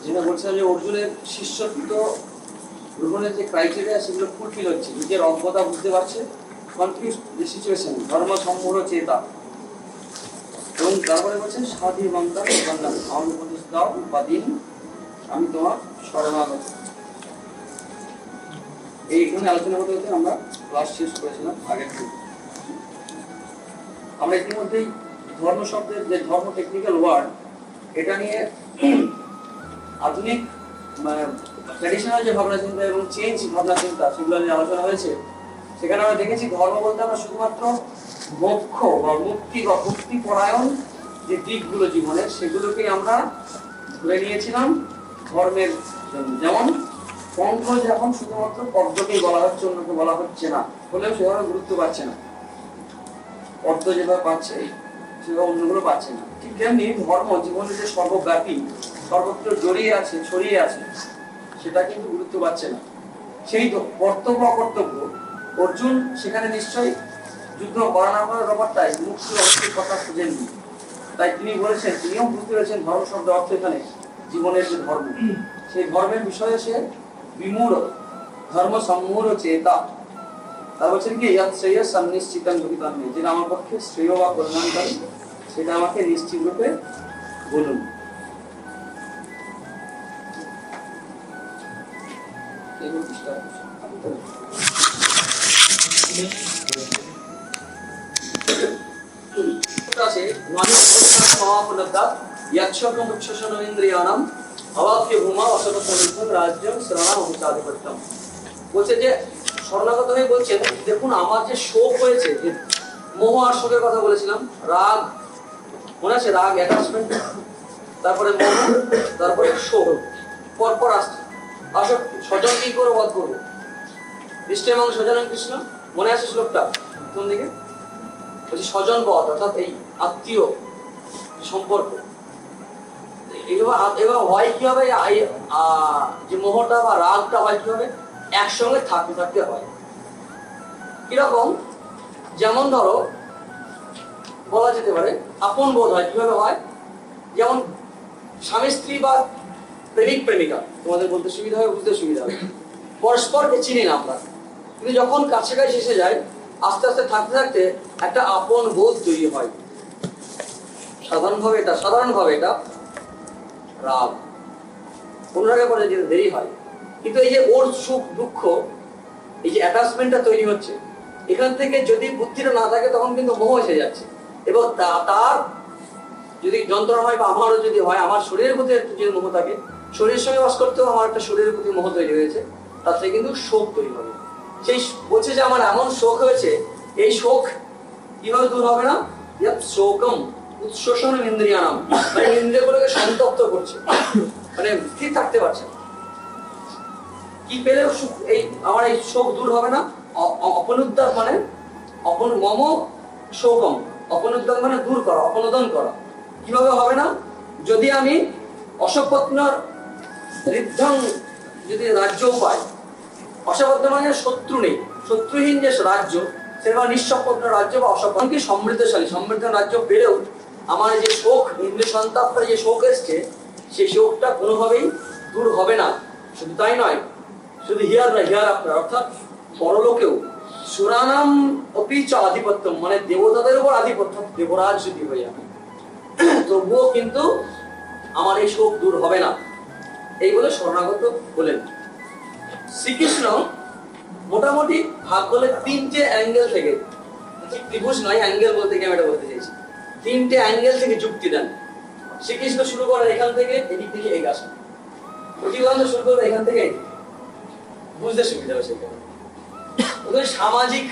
যেটা বলছিলাম যে অর্জুনের শিষ্যত্ব গ্রহণের যে ক্রাইটেরিয়া সেগুলো ফুলফিল হচ্ছে, নিজের অজ্ঞতা বুঝতে পারছে, কনফিউজ যে সিচুয়েশন, ধর্ম সম্মূঢ় চেতা, এবং তারপরে বলছেন সাধি মন্তা কন্যা আমার উপদেশ দাও বা দিন আমি তোমার শরণাগত। এইখানে আলোচনা করতে হতে আমরা ক্লাস শেষ করেছিলাম আগের দিন। আমরা ইতিমধ্যেই ধর্ম শব্দের যে ধর্ম টেকনিক্যাল ওয়ার্ড, এটা নিয়ে আধুনিক ট্র্যাডিশনাল যে ভাবনা চিন্তা এবং চেঞ্জ ভাবনা চিন্তা সেগুলো নিয়ে আলোচনা হয়েছে। সেখানে আমরা দেখেছি ধর্ম বলতে আমরা শুধুমাত্র মোক্ষ বা মুক্তি বা মুক্তি পরায়ণ যে দিকগুলো জীবনের সেগুলোকেই আমরা ধরে নিয়েছিলাম ধর্মের জন্য। যেমন পঙ্কজ এখন শুধুমাত্র পদ্মকেই বলা হচ্ছে, অন্যকে বলা হচ্ছে না, হলেও সেভাবে গুরুত্ব পাচ্ছে না। পদ্ম যেভাবে পাচ্ছে সেভাবে অন্যগুলো পাচ্ছে না। ঠিক তেমনি ধর্ম জীবনের যে সর্বব্যাপী, সর্বত্র জড়িয়ে আছে, ছড়িয়ে আছে, সেটা কিন্তু গুরুত্ব পাচ্ছে না। সেই কর্তব্য অকর্তব্য অর্জুন সেখানে নিশ্চয়ই যুদ্ধ করা না করার ব্যাপারটাই মুক্তির অর্থের কথা খুঁজেননি। তাই তিনি বলেছেন, তিনিও বুঝতে পেরেছেন ধর্ম শব্দ অর্থ এখানে জীবনের যে ধর্ম, সেই ধর্মের বিষয়ে সে বিমূঢ়, ধর্ম সম্মূঢ় চেতা। তার বলছেন কি শ্রেয় সন্নিশ্চিতান গতিতান, যেটা আমার পক্ষে শ্রেয় বা কল্যাণকারী সেটা আমাকে নিশ্চিত রূপে বলুন। বলছে যে শরণাগত হয়ে বলছেন, দেখুন আমার যে শোক হয়েছে, যে মোহ আর শোকের কথা বলেছিলাম, রাগ মনে আছে, রাগ অ্যাটাচমেন্ট, তারপরে মোহ, তারপরে শোক, পরপর আসছে। আসক্তি, স্বজন কি করে বধ করবো, দৃষ্টি এবং স্বজন কৃষ্ণ, মনে আছে শ্লোকটা কোন দিকে? বলছি স্বজন বধ, অর্থাৎ এই আত্মীয় সম্পর্ক। এবার হয় কি হবে, যে মোহটা বা রাগটা হয় কি হবে, একসঙ্গে থাকতে থাকতে হয়। কিরকম? যেমন ধরো বলা যেতে পারে আপন বোধ হয়, কিভাবে হয়? যেমন স্বামী স্ত্রী বা প্রেমিক প্রেমিকা, তোমাদের বলতে সুবিধা হবে, বুঝতে সুবিধা হবে, পরস্পরকে চিনি না আমরা, কিন্তু যখন কাছাকাছি এসে যায় আস্তে আস্তে থাকতে থাকতে একটা আপন বোধ তৈরি হয়। সাধারণভাবে এটা রাগ, অনুরাগে পরে যেতে দেরি হয়। কিন্তু এই যে ওর সুখ দুঃখ, এই যে অ্যাটাচমেন্টটা তৈরি হচ্ছে, এখান থেকে যদি বুদ্ধিটা না থাকে তখন কিন্তু মোহ এসে যাচ্ছে। এবং তার যদি যন্ত্রণা হয় বা আমারও যদি হয়, আমার শরীরের প্রতি একটু যদি মোহ থাকে, শরীরের সঙ্গে বাস করতেও আমার একটা শরীরের প্রতি মোহ তৈরি হয়েছে, তার থেকে কিন্তু শোক তৈরি হবে। সেই বলছে যে আমার এমন শোক হয়েছে, এই শোক কিভাবে দূর হবে না? শোকম উৎশোষণ ইন্দ্রিয়ানাম, মানে ইন্দ্রিয়গুলোকে সন্তপ্ত করছে, মানে স্থির থাকতে পারছে না। কি পেলেও এই আমার এই শোক দূর হবে না। অপনুদ্ধার মানে মম শোকম, অপনুদ্ধার মানে দূর করা, অপনোদন করা। কিভাবে হবে না? যদি আমি অসপত্নর ঋদ্ধং যদি রাজ্য পাই, অসপত্ন মানে শত্রু নেই, শত্রুহীন যে রাজ্য, সেটা নিঃসপত্ন রাজ্য বা অসপত্ন কি সমৃদ্ধশালী, সমৃদ্ধ রাজ্য পেলেও আমার যে শোক, ইন্দ্রিয় সন্তাপের যে শোক এসছে, সেই শোকটা কোনোভাবেই দূর হবে না। শুধু তাই নয়, শুধু হিয়ার না, হিয়ার আপনার, অর্থাৎ পরলোকেও সুরানাম অপিচ আধিপত্য, মানে দেবতাদের উপর আধিপত্য, দেবরাজ যদি হয়ে যাবে তবুও কিন্তু আমার এই শোক দূর হবে না। এই বলে শরণাগত বলেন। শ্রীকৃষ্ণ মোটামুটি ভাগ করলে তিনটে অ্যাঙ্গেল থেকে, ত্রিভুজ নয়, অ্যাঙ্গেল বলতে গিয়ে আমি এটা বলতে চাইছি, তিনটে অ্যাঙ্গেল থেকে যুক্তি দেন। শ্রীকৃষ্ণ শুরু করে এখান থেকে, এদিক থেকে এই আসে, প্রতিবাদ শুরু করে এখান থেকে, বুঝতে সুবিধা হবে। সেখানে ওদের সামাজিক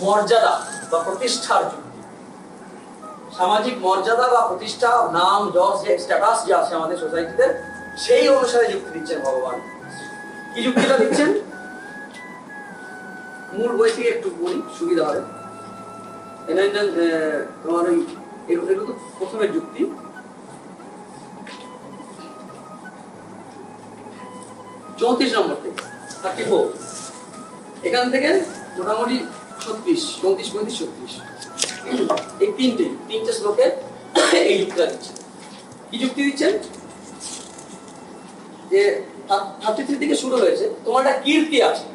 মর্যাদা বা প্রতিষ্ঠার যুক্তি, সামাজিক মর্যাদা বা প্রতিষ্ঠা, নাম যশ, যে স্ট্যাটাস যে আছে আমাদের সোসাইটিতে, সেই অনুসারে যুক্তি দিচ্ছেন ভগবান। কি যুক্তিটা দিচ্ছেন? মূল বই থেকে একটু বলি, সুবিধা হবে। তোমার এগুলো তো প্রথমের যুক্তি। 34 নম্বর থেকে 34, এখান থেকে মোটামুটি 36, 34, 35, 36, এই তিনটে শ্লোকে এই যুক্তিটা দিচ্ছেন। কি যুক্তি দিচ্ছেন? যে 33 থেকে শুরু হয়েছে, তোমার একটা কীর্তি আছে।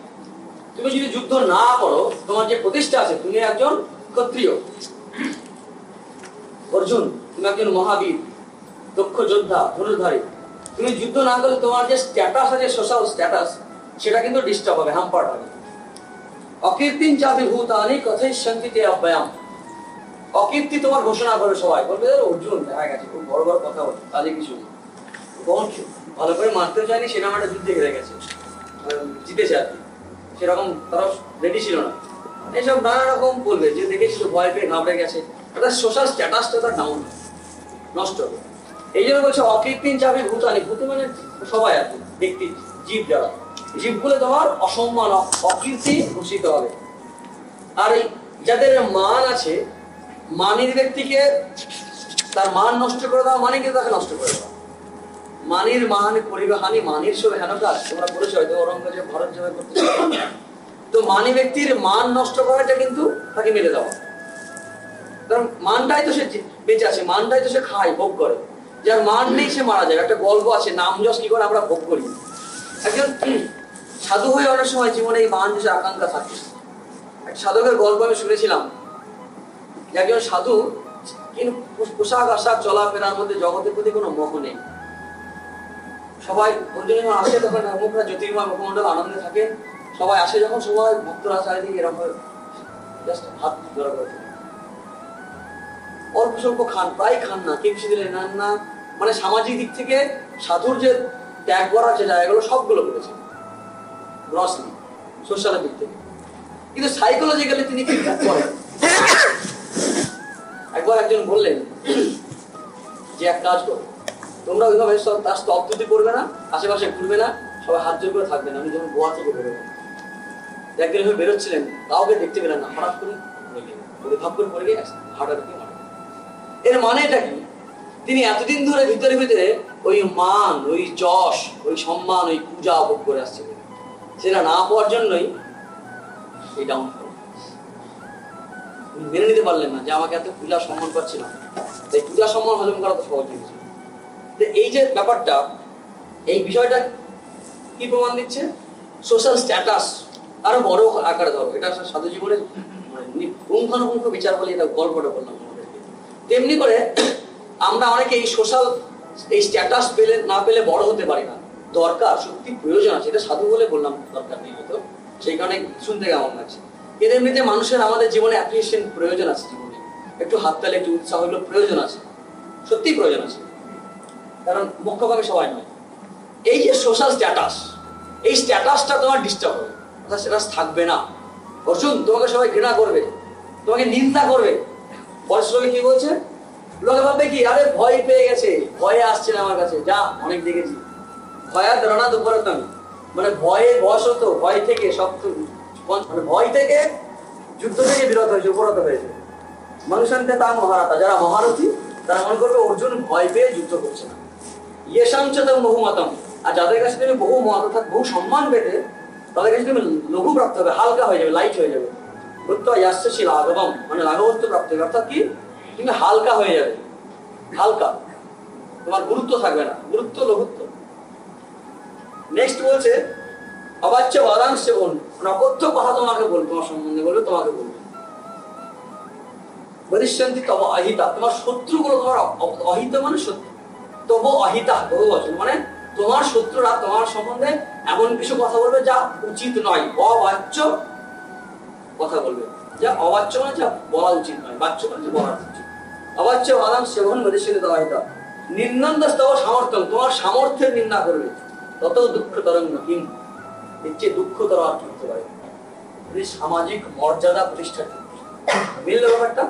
তুমি যদি যুদ্ধ না করো, তোমার যে প্রতিষ্ঠা আছে, তুমি একজন ক্ষত্রিয়। অর্জুন, তুমি একজন মহাবীর, দক্ষ যোদ্ধা, ধনুর্ধারী। তুমি যুদ্ধ না করলে তোমার যে স্ট্যাটাস আছে, সোশ্যাল স্ট্যাটাস, সেটা কিন্তু ডিস্টার্ব হবে, হ্যাম্পার্ড হবে। অকীর্তিন চাপি ভূতানি কথাই শান্তিতে অব্যায়াম। অকীর্তি তোমার ঘোষণা করে, সবাই বলবে অর্জুন দেখা গেছে খুব বড় বড় কথা বলে, কাজে কিছু নেই, ভালো করে মারতে চায়নি, সেরকম একটা যুদ্ধে হেরে গেছে, জিতেছে আর কি, সেরকম তারা রেডি ছিল না, এইসব নানা রকম বলবে যে দেখেছিল ভয় পেয়ে ঘাবড়ে গেছে, তার সোশ্যাল স্ট্যাটাসটা তার ডাউন নষ্ট হবে। এই জন্য বলছে অকৃত্রিম চাপি ভূতানি, ভূত মানে সবাই আর কি, ব্যক্তি জীব, যারা জীবগুলো তোমার অসম্মান অকীর্তি ঘোষিত হবে। আর এই যাদের মান আছে, মানের ব্যক্তিকে তার মান নষ্ট করে দেওয়া মানে কিন্তু তাকে নষ্ট করে দেওয়া। মানের মান পরিবাহানি, মানের সব হেন কাজ তোমরা বলেছো হয়তো, অরঙ্গজেব ভারত জয় করতে, তো মানি ব্যক্তির মান নষ্ট করাটা কিন্তু তাকে মেরে দেওয়া। কারণ মানটাই তো সে বেঁচে আছে, মানটাই তো সে খায়, ভোগ করে। যার মান নেই সে মারা যায়। একটা গল্প আছে, নাম যশ কি করে আমরা ভোগ করি। একজন সাধু হয়ে অনেক সময় জীবনে এই মান যশের আকাঙ্ক্ষা থাকে। এক সাধকের গল্প আমি শুনেছিলাম, যে একজন সাধু কিন্তু পোশাক আশাক চলাফেরার মধ্যে জগতের প্রতি কোনো মোহ নেই। সবাই অর্জুন আসে তখন মুখরা জ্যোতির্ময় মুখমন্ডল আনন্দে থাকে, সবাই আসে যখন সময় ভক্তরা চারিদিকে এরকম জাস্ট হাত ধরা করে, অল্প স্বল্প খান, প্রায় খান না, কেউ কিছু দিলে নেন না। মানে সামাজিক দিক থেকে সাধুর যে ত্যাগ করার যে জায়গাগুলো সবগুলো করেছে গ্রসলি, সোশ্যালের দিক থেকে। কিন্তু সাইকোলজিক্যালি তিনি কি করেন, একবার একজন বললেন যে এক কাজ করো, তোমরা ওইভাবে তার স্তব্ধতি করবে না, আশেপাশে ঘুরবে না, সবাই হাত জোর করে থাকবে না। আমি যখন গোয়া থেকে বেরোবেন, একদিন এভাবে বেরোচ্ছিলেন, কাউকে দেখতে পেলেন না, হঠাৎ করে ভাব করে পড়ে গিয়ে হার্ট অ্যাটাকে মারা। এর মানে এটা কি, তিনি এতদিন ধরে ভিতরে ভিতরে ওই মান, ওই যশ, ওই সম্মান, ওই পূজা ভোগ করে আসছে, সেটা না পাওয়ার জন্যই এই ডাউনফল। মেনে নিতে পারলেন না যে আমাকে এত পূজা সম্মান করছিল, তাই পূজা সম্মান হজম করা তো সহজ জিনিস। এই যে ব্যাপারটা, এই বিষয়টা কি প্রমাণ দিচ্ছে, সোশ্যাল স্ট্যাটাস আরো বড় আকারে ধরো। এটা সাধু জীবনে পুঙ্খানুপুঙ্খ বিচার বলে এটা গল্পটা বললাম আমাদেরকে। তেমনি করে আমরা অনেকে এই সোশ্যাল এই স্ট্যাটাস পেলে না পেলে বড় হতে পারি না। দরকার, সত্যি প্রয়োজন আছে, এটা সাধু বলে বললাম, দরকার নেই হয়তো, সেই কারণে শুনতে কেমন লাগছে। কিন্তু এমনিতে মানুষের আমাদের জীবনে অ্যাপ্রিসিয়েশন প্রয়োজন আছে, জীবনে একটু হাততালি, একটু উৎসাহ হলো প্রয়োজন আছে, সত্যিই প্রয়োজন আছে, কারণ মুখ্যভাবে সবাই নয়। এই যে সোশ্যাল স্ট্যাটাস, এই স্ট্যাটাসটা তোমার ডিস্টার্ব হবে, অর্থাৎ স্ট্যাটাস থাকবে না। অর্জুন, তোমাকে সবাই ঘৃণা করবে, তোমাকে নিন্দা করবে। পরের শ্লোকে কি বলছে, লোকে ভাববে কি, আরে ভয় পেয়ে গেছে, ভয়ে আসছে না আমার কাছে, যা অনেক দেখেছি। ভয়াত রণা দুপরতম, মানে ভয়ে বশত, ভয় থেকে সব, মানে ভয় থেকে, যুদ্ধ থেকে বিরত হয়েছে, উপরত হয়েছে। মানুষান্তে তা মহারথা, যারা মহারথী তারা মনে করবে অর্জুন ভয় পেয়ে যুদ্ধ করছে না। ইয়েশাঞ্চতম বহুমতম, আর যাদের কাছে তুমি বহু মত অর্থাৎ বহু সম্মান পেতে, তাদের কাছে তুমি লঘু প্রাপ্ত হবে, হালকা হয়ে যাবে, লাইট হয়ে যাবে। ইয়াস্যসী লাঘবম, মানে লাঘবত্ব প্রাপ্ত হবে, অর্থাৎ কি তুমি হালকা হয়ে যাবে, হালকা, তোমার গুরুত্ব থাকবে না, গুরুত্ব লঘুত্ব। নেক্সট বলছে অবাচ্য বাদাংশ বোন, অকথ্য কথা তোমাকে বলবে, তোমার সম্বন্ধে বলবে, তোমাকে বলবে। বদিষ্যন্তি তব অহিতা, তোমার শত্রুগুলো, তোমার অহিত মানে শত্রু, তব অহিতা বহু বচন, মানে তোমার শত্রুরা তোমার সম্বন্ধে এমন কিছু কথা বলবে যা উচিত নয়, অবাচ্য কথা বলবে, যা অবাচ্য মানে যা বলা উচিত নয়, বাচ্য মানে যে বলা উচিত। অবাচ্য বাদাম সেবন বদিষ্যন্তি তব অহিতা, নির্নন্দস্তব সামর্থ্যম, তোমার সামর্থ্যের নিন্দা করবে, তত দুঃখ তরঙ্গ, কিন্তু এর চেয়ে দুঃখতর আর কি হতে পারে। সামাজিক মর্যাদা প্রতিষ্ঠা মিলল ব্যাপারটা,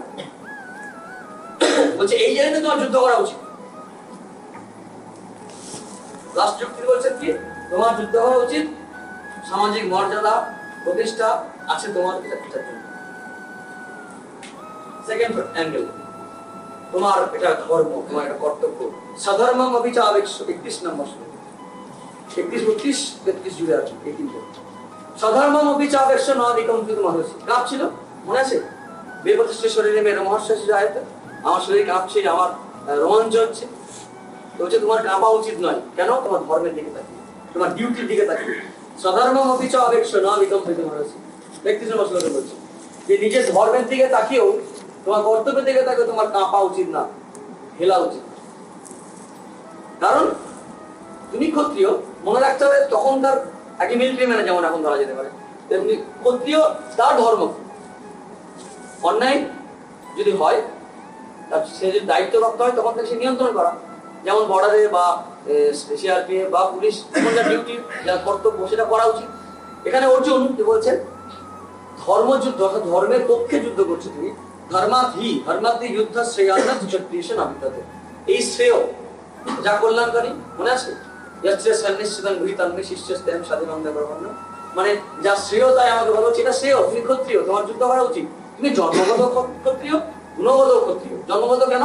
বলছে এই জন্য তোমার যুদ্ধ করা উচিত। লাস্ট যুক্তি বলছেন কি, তোমার যুদ্ধ করা উচিত, সামাজিক মর্যাদা প্রতিষ্ঠা আছে তোমার জন্য। সেকেন্ড অ্যাঙ্গেল, তোমার এটা ধর্ম, তোমার এটা কর্তব্য। সাধর্মম অভিচাবেক, 31 নম্বর শ্লোক, 31, 32, 33 জুড়ে আছে এই তিনটে। সাধর্মম অভিচাবেক নাদিকম কিন্তু মহর্ষি কাঁপছিল, মনে আছে? বীরপ্রতিষ্ঠিত শরীরে মেরে মহর্ষি যায়, আমার শরীর কাঁপছে, আমার রোমাঞ্চ হচ্ছে। তো হচ্ছে তোমার কাঁপা উচিত নয়। কেন? তোমার ধর্মের দিকে তাকিয়ে, তোমার ডিউটির দিকে তাকিয়ে। সাধারণম অপিচ আবেক্ষ না বিকম্পিত মনসি। ব্যক্তিজন শ্লোকে বলছে যে নিজের ধর্মের দিকে তাকিয়েও, তোমার কর্তব্যের দিকে তাকিয়েও তোমার কাঁপা উচিত না, হেলা উচিত। কারণ তুমি ক্ষত্রিয়, মনে রাখতে হবে তখনকার একটি মিলিটারি ম্যানে যেমন এখন ধরা যেতে পারে, তেমনি ক্ষত্রিয় তার ধর্ম অন্যায় যদি হয়, তার সে যদি দায়িত্বপ্রাপ্ত হয় তখন তাকে সে নিয়ন্ত্রণ করা। যেমন বর্ডারে বা সিআরপিএফ বা পুলিশ, তখন যার ডিউটি, যার কর্তব্য, সেটা করা উচিত। এখানে অর্জুন কি বলছেন? ধর্মযুদ্ধ, অর্থাৎ ধর্মের পক্ষে যুদ্ধ করছো তুমি। ধর্মাধি যুদ্ধ শ্রেয়ান্না ক্ষত্রিয় নাবিতাতে। এই শ্রেয় যা কল্যাণকারী, মনে আছে? মানে যা শ্রেয় তাই আমাকে বলো, সেটা শ্রেয়। তুমি ক্ষত্রিয়, তোমার যুদ্ধ করা উচিত। তুমি জন্মগত ক্ষত্রিয়, গুণগত ক্ষত্রিয়। জন্মগত কেন?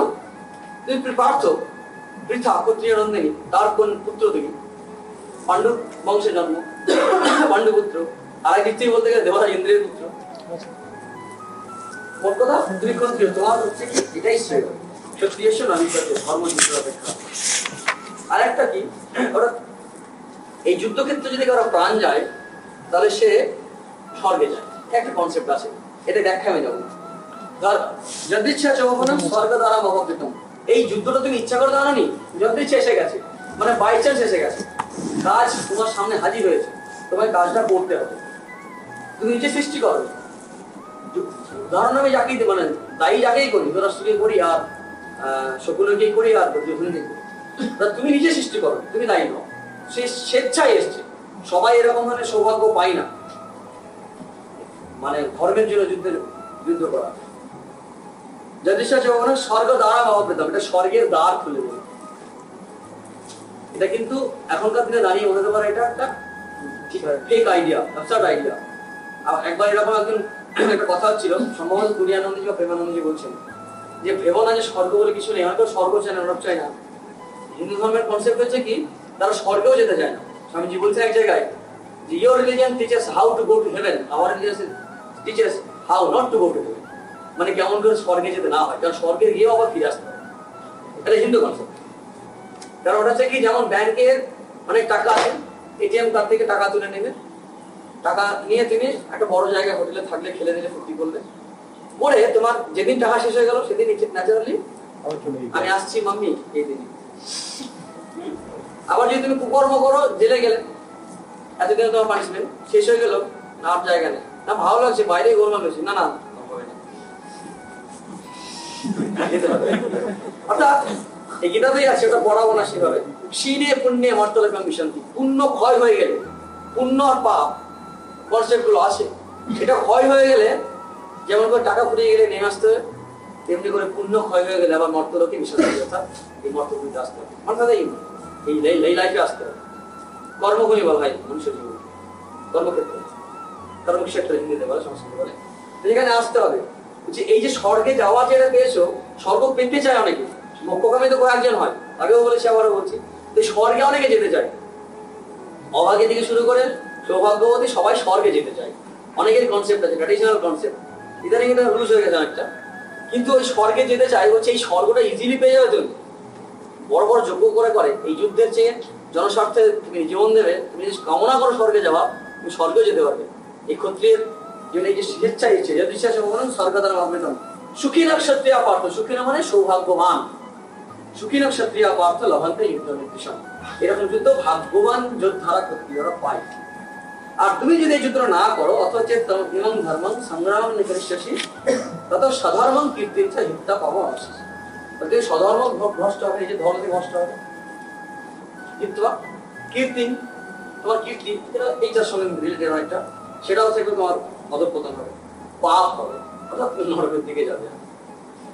তুমি পার্থ, পৃথা ক্ষত্রিয় নন্দিনী, তার কোন পুত্র তুমি? পাণ্ডু বংশের জন্ম, পাণ্ডুপুত্র। আর এক দিক থেকে বলতে গেলে দেবতা ইন্দ্রের পুত্র। মোট কথা, তুমি ক্ষত্রিয়, তোমার হচ্ছে কি এটাই শ্রেয়। ক্ষত্রিয় নাবিতাতে ধর্মযুদ্ধ অপেক্ষা। আর একটা কি, ওরা এই যুদ্ধক্ষেত্রে যদি কারো প্রাণ যায় তাহলে সে স্বর্গে যায়, একটা কনসেপ্ট আছে। এটা ব্যাখ্যা আমি যাবো। যদি ইচ্ছা চৌবনম স্বর্গ দ্বারা মহকৃতম। এই যুদ্ধটা তুমি ইচ্ছা করে দাও নি, যদি ইচ্ছা এসে গেছে, মানে বাই চান্স এসে গেছে, কাজ তোমার সামনে হাজির হয়েছে, তোমার কাজটা করতে হবে। তুমি নিজে সৃষ্টি করো। উদাহরণ আমি যাকেই মানে দায়ী যাকেই করি, ধরাষ্ট্রকে করি আর শকুনকেই করি আর দুর্যোধনকেই করি, তুমি নিজে সৃষ্টি করো, তুমি দায়ী নও। সে স্বেচ্ছায় এসছে। সবাই এরকম ধরনের সৌভাগ্য পাই না, মানে ধর্মের জন্য যুদ্ধ করা। যদি স্বর্গ দ্বারা ভাব পেতাম, এটা স্বর্গের দ্বার খুলে দেবে। এটা কিন্তু এখনকার দিনে দাঁড়িয়ে মনে হতে পারে এটা একটা ফেক আইডিয়া, অ্যাবসার্ড আইডিয়া। একবার এরকম একজন একটা কথা হচ্ছিল, সম্ভবত তুরিয়ানন্দজি বা প্রেমানন্দজি বলছেন যে ভেবনা যে স্বর্গ বলে কিছু নেই, হয়তো স্বর্গ চায় না, নরক চায় না। হিন্দু ধর্মের কনসেপ্ট হচ্ছে কি, তারা স্বর্গেও যেতে চায় না। স্বামীজি বলছেন এক জায়গায় যে your religion teachers how to go to heaven, hour religion teachers how not to go to heaven. মানে কেমন করে স্বর্গে যেতে না হয়, কারণ স্বর্গে গিয়েও আবার ফিরে আসতে হবে। এটা হিন্দু কনসেপ্ট। কারণ ওটা হচ্ছে কি, যেমন ব্যাংকের অনেক টাকা আছে, এটিএম কার্ড থেকে টাকা তুলে নেবে, টাকা নিয়ে তুমি একটা বড় জায়গায় হোটেলে থাকলে, খেলে দিলে, ফুর্তি করলে, পরে তোমার যেদিন টাকা শেষ হয়ে গেল সেদিন ন্যাচারালি আমি আসছি মাম্মি এই দিনই। আবার যদি তুমি কুকর্ম করো, জেলে গেলে, এতদিন তোমার পানিশমেন্ট শেষ হয়ে গেল, না আর জায়গা নেই, না ভালো লাগছে বাইরে গোলমাল হয়েছে, না না যেতে হবে। অর্থাৎ এই গীতাতেই আছে, ওটা পড়াবো না সেভাবে। ক্ষীণে পুণ্যে মর্তলোকং বিশন্তি। পুণ্য ক্ষয় হয়ে গেলে, পুণ্য আর পাপ কনসেপ্ট গুলো আছে, সেটা ক্ষয় হয়ে গেলে, যেমন করে টাকা ফুরিয়ে গেলে নেমে আসতে হবে, তেমনি করে পুণ্য ক্ষয় হয়ে গেলে আবার মর্তলোকে বিশন্তি, অর্থাৎ এই মর্তলোকে আসতে হবে। অর্থাৎ এই লাইফে আসতে হবে। কর্মভূমি বলা হয় মনুষ্য জীবন, কর্মক্ষেত্র, কর্মক্ষেত্র হিন্দিতে বলে, সংস্কৃতে বলে, যেখানে আসতে হবে। এই যে স্বর্গে যাওয়া যেটা পেয়েছো, স্বর্গ পেতে চায় অনেকে, মোক্ষকামী তো কয়েকজন হয়, আগেও বলেছি আবারও বলছি। তো স্বর্গে অনেকে যেতে চায়, অভাগী থেকে শুরু করে সৌভাগ্যবতী সবাই স্বর্গে যেতে চায়। অনেকের কনসেপ্ট আছে, ট্র্যাডিশনাল কনসেপ্ট, ইদানিং এটা রুলস হয়ে গেছে অনেকটা। কিন্তু ওই স্বর্গে যেতে চায় হচ্ছে এই স্বর্গটা ইজিলি পেয়ে যাওয়ার জন্য বড় বড় যোগ্য করে এই যুদ্ধের চেয়ে জনস্বার্থে তুমি জীবন দেবে, তুমি যদি কামনা করো স্বর্গে যাওয়া, তুমি স্বর্গেও যেতে পারবে। এই ক্ষত্রিয়ের জন্য এই যে স্বেচ্ছা ইচ্ছে, যদি ইচ্ছা স্বর্গ দ্বারা ভাববেন। সুখী নক্ষত্রিয়া পার্থ, সুখী না মানে সৌভাগ্যবান, সুখী নক্ষত্রিয়া পার্থ লভন্তে যুদ্ধ নির্দেশন। এরকম যুদ্ধ ভাগ্যবান যোদ্ধারা ক্ষত্রিয়রা পায়। আর তুমি যদি এই যুদ্ধ না করো, অথচ ইমং ধর্মং সংগ্রাম নিকরিষ্যসি তত সধর্মং কীর্তিঞ্চ হিত্যা পাবো অবশেষে। তুমি সধর্ম ভ্রষ্ট হবে, এই যে ধর্মে ভ্রষ্ট হবে, কীর্তি, তোমার কীর্তি এইটার সঙ্গে রিলেটেড একটা, সেটা হচ্ছে তোমার অধঃপতন হবে, পাপ হবে, অর্থাৎ নরকের দিকে যাবে।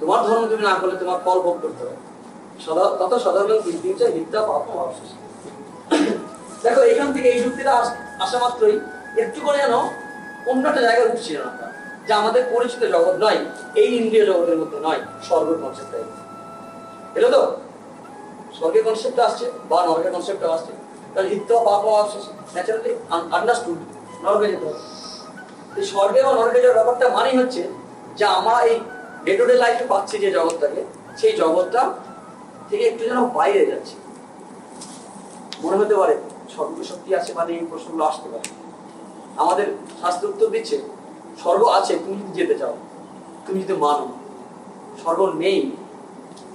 তোমার ধর্ম তুমি না করলে তোমার ফল ভোগ করতে হবে। তত সধর্মং কীর্তিঞ্চ হিত্যা পাবো অবশেষে। দেখো এখান থেকে এই যুক্তিটা আসা মাত্রই একটু করে যেন অন্য একটা জায়গায় উঠছিল না, যে আমাদের পরিচিত জগৎ নয়, এই ইন্দ্রিয় জগতের মধ্যে নয়, স্বর্গের কনসেপ্টটা এলো। তো স্বর্গের কনসেপ্টটা আসছে বা নরকের কনসেপ্টটা আসছে, তাহলে হিত্য পাপ ন্যাচারালি আন্ডারস্টুড, নরকে যেতে হবে। এই স্বর্গে বা নরকে যাওয়ার ব্যাপারটা মানেই হচ্ছে যে আমরা এই ডে টু ডে লাইফে পাচ্ছি যে জগৎটাকে, সেই জগৎটা থেকে একটু যেন বাইরে যাচ্ছি। মনে হতে পারে স্বর্গ শক্তি আছে মানে এই প্রশ্নগুলো আসতে পারে। আমাদের শাস্ত্র উত্তর দিচ্ছে স্বর্গ আছে তুমি যদি যেতে চাও, তুমি যদি মানো। স্বর্গ নেই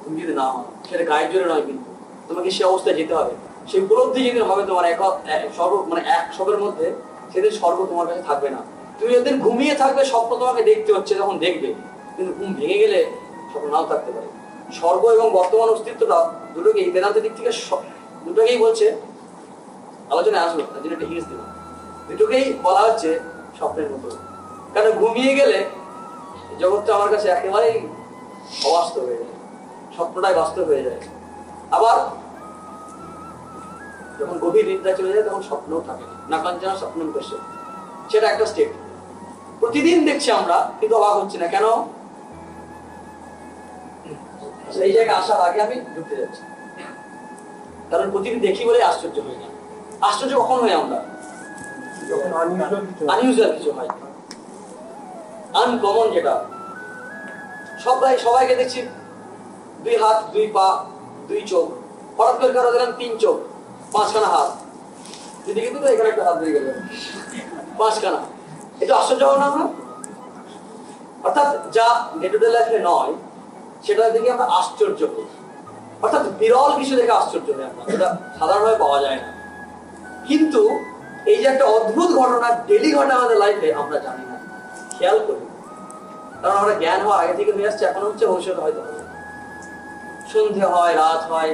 তুমি যদি না মানো, সেটা গায়ের জোরে নয়, কিন্তু তোমাকে সে অবস্থায় যেতে হবে। সেই উপলব্ধি যেদিন হবে তোমার স্বর্গ মানে এক স্বর্গের মধ্যে, সেদিন স্বর্গ তোমার কাছে থাকবে না। তুমি যতদিন ঘুমিয়ে থাকবে স্বপ্ন তোমাকে দেখতে হচ্ছে, তখন দেখবে, কিন্তু ঘুম ভেঙে গেলে স্বপ্ন নাও থাকতে পারে। স্বর্গ এবং বর্তমান অস্তিত্বটা দুটোকেই বেদান্তের দিক থেকে দুটোকেই বলছে, আলোচনায় আসলো তার জন্য একটা হিংস দিলাম, দুটোকেই বলা হচ্ছে স্বপ্নের মতো। কারণ ঘুমিয়ে গেলে জগৎটা আমার কাছে একেবারেই অবাস্তব হয়ে যায়, স্বপ্নটাই বাস্তব হয়ে যায়। আবার যখন গভীর নিদ্রা চলে যায় তখন স্বপ্নও থাকে না, কাঞ্চনা স্বপ্ন পেশে, সেটা একটা স্টেট। প্রতিদিন দেখছি আমরা, কিন্তু অবাক হচ্ছে না কেন? সেই জায়গায় আসার আগে আমি ঢুকতে যাচ্ছি, কারণ প্রতিদিন দেখি বলে আশ্চর্য হয়ে যায়। আশ্চর্য কখন হয় আমরা? যখন আনইউজুয়াল কিছু হয়, আনকমন, যেটা সবাইকে দেখছি 2 হাত 2 পা 2 চোখ, হঠাৎ করে কারো দেখলাম 3 চোখ 5খানা হাত, যদি কিন্তু এখানে একটা হাত হয়ে গেল 5খানা। এটা আশ্চর্য হবে না? অর্থাৎ যা ডে টু ডে লাইফে নয় সেটা দেখে আমরা আশ্চর্য হই, অর্থাৎ বিরল কিছু দেখে আশ্চর্য হই আমরা, এটা সাধারণভাবে পাওয়া যায় না। কিন্তু এই যে একটা অদ্ভুত ঘটনা ডেলি ঘটনা আমাদের লাইফে, আমরা জানি না, খেয়াল করি, কারণ আমরা জ্ঞান হওয়া আগে থেকে হয়ে আসছে, এখন হচ্ছে ভবিষ্যৎ হয়তো হবে। সন্ধে হয়, রাত হয়,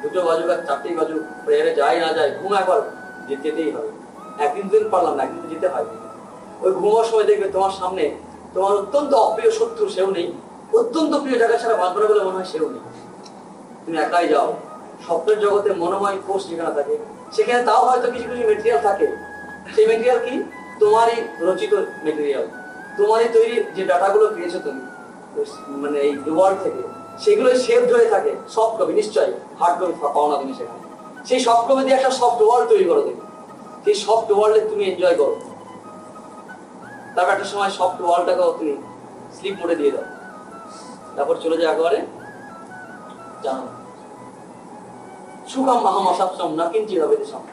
2টো বাজুক আর 4টেই বাজুক, প্রেয়ারে যাই না যাই, ঘুম একবার যেতেই হবে। একদিন দিন পারলাম না, একদিন যেতে হয়। ওই ঘুমার সময় দেখবে তোমার সামনে তোমার অত্যন্ত অপ্রিয় শত্রু সেও নেই, অত্যন্ত প্রিয় জায়গা ছাড়া বাঁধবে বলে মনে হয় সেও নেই। তুমি একাই যাও স্বপ্নের জগতে, মনোময় কোষ যেখানে থাকে সেখানে তাও হয়তো কিছু কিছু মেটেরিয়াল থাকে। সেই মেটেরিয়াল কি? তোমারই রচিত মেটেরিয়াল, তোমারই তৈরি যে ডাটাগুলো পেয়েছো তুমি মানে এই ওয়ার্ল্ড থেকে, সেগুলো সেভ হয়ে থাকে। সফট কপি নিশ্চয়ই, হার্ড কপি পাও না তুমি সেখানে। সেই সফট কপি দিয়ে একটা সফট ওয়ার্ল্ড তৈরি করো তুমি, সেই সফট ওয়ার্ল্ডে তুমি এনজয় করো। তারপর একটা সময় সফট ওয়ার্ল্ডটাকেও তুমি স্লিপ মোডে দিয়ে দাও, তারপর চলে যায় একেবারে জানো সুখাম মাহামশাপসম না কিঞ্চিৎ হবে দেশম।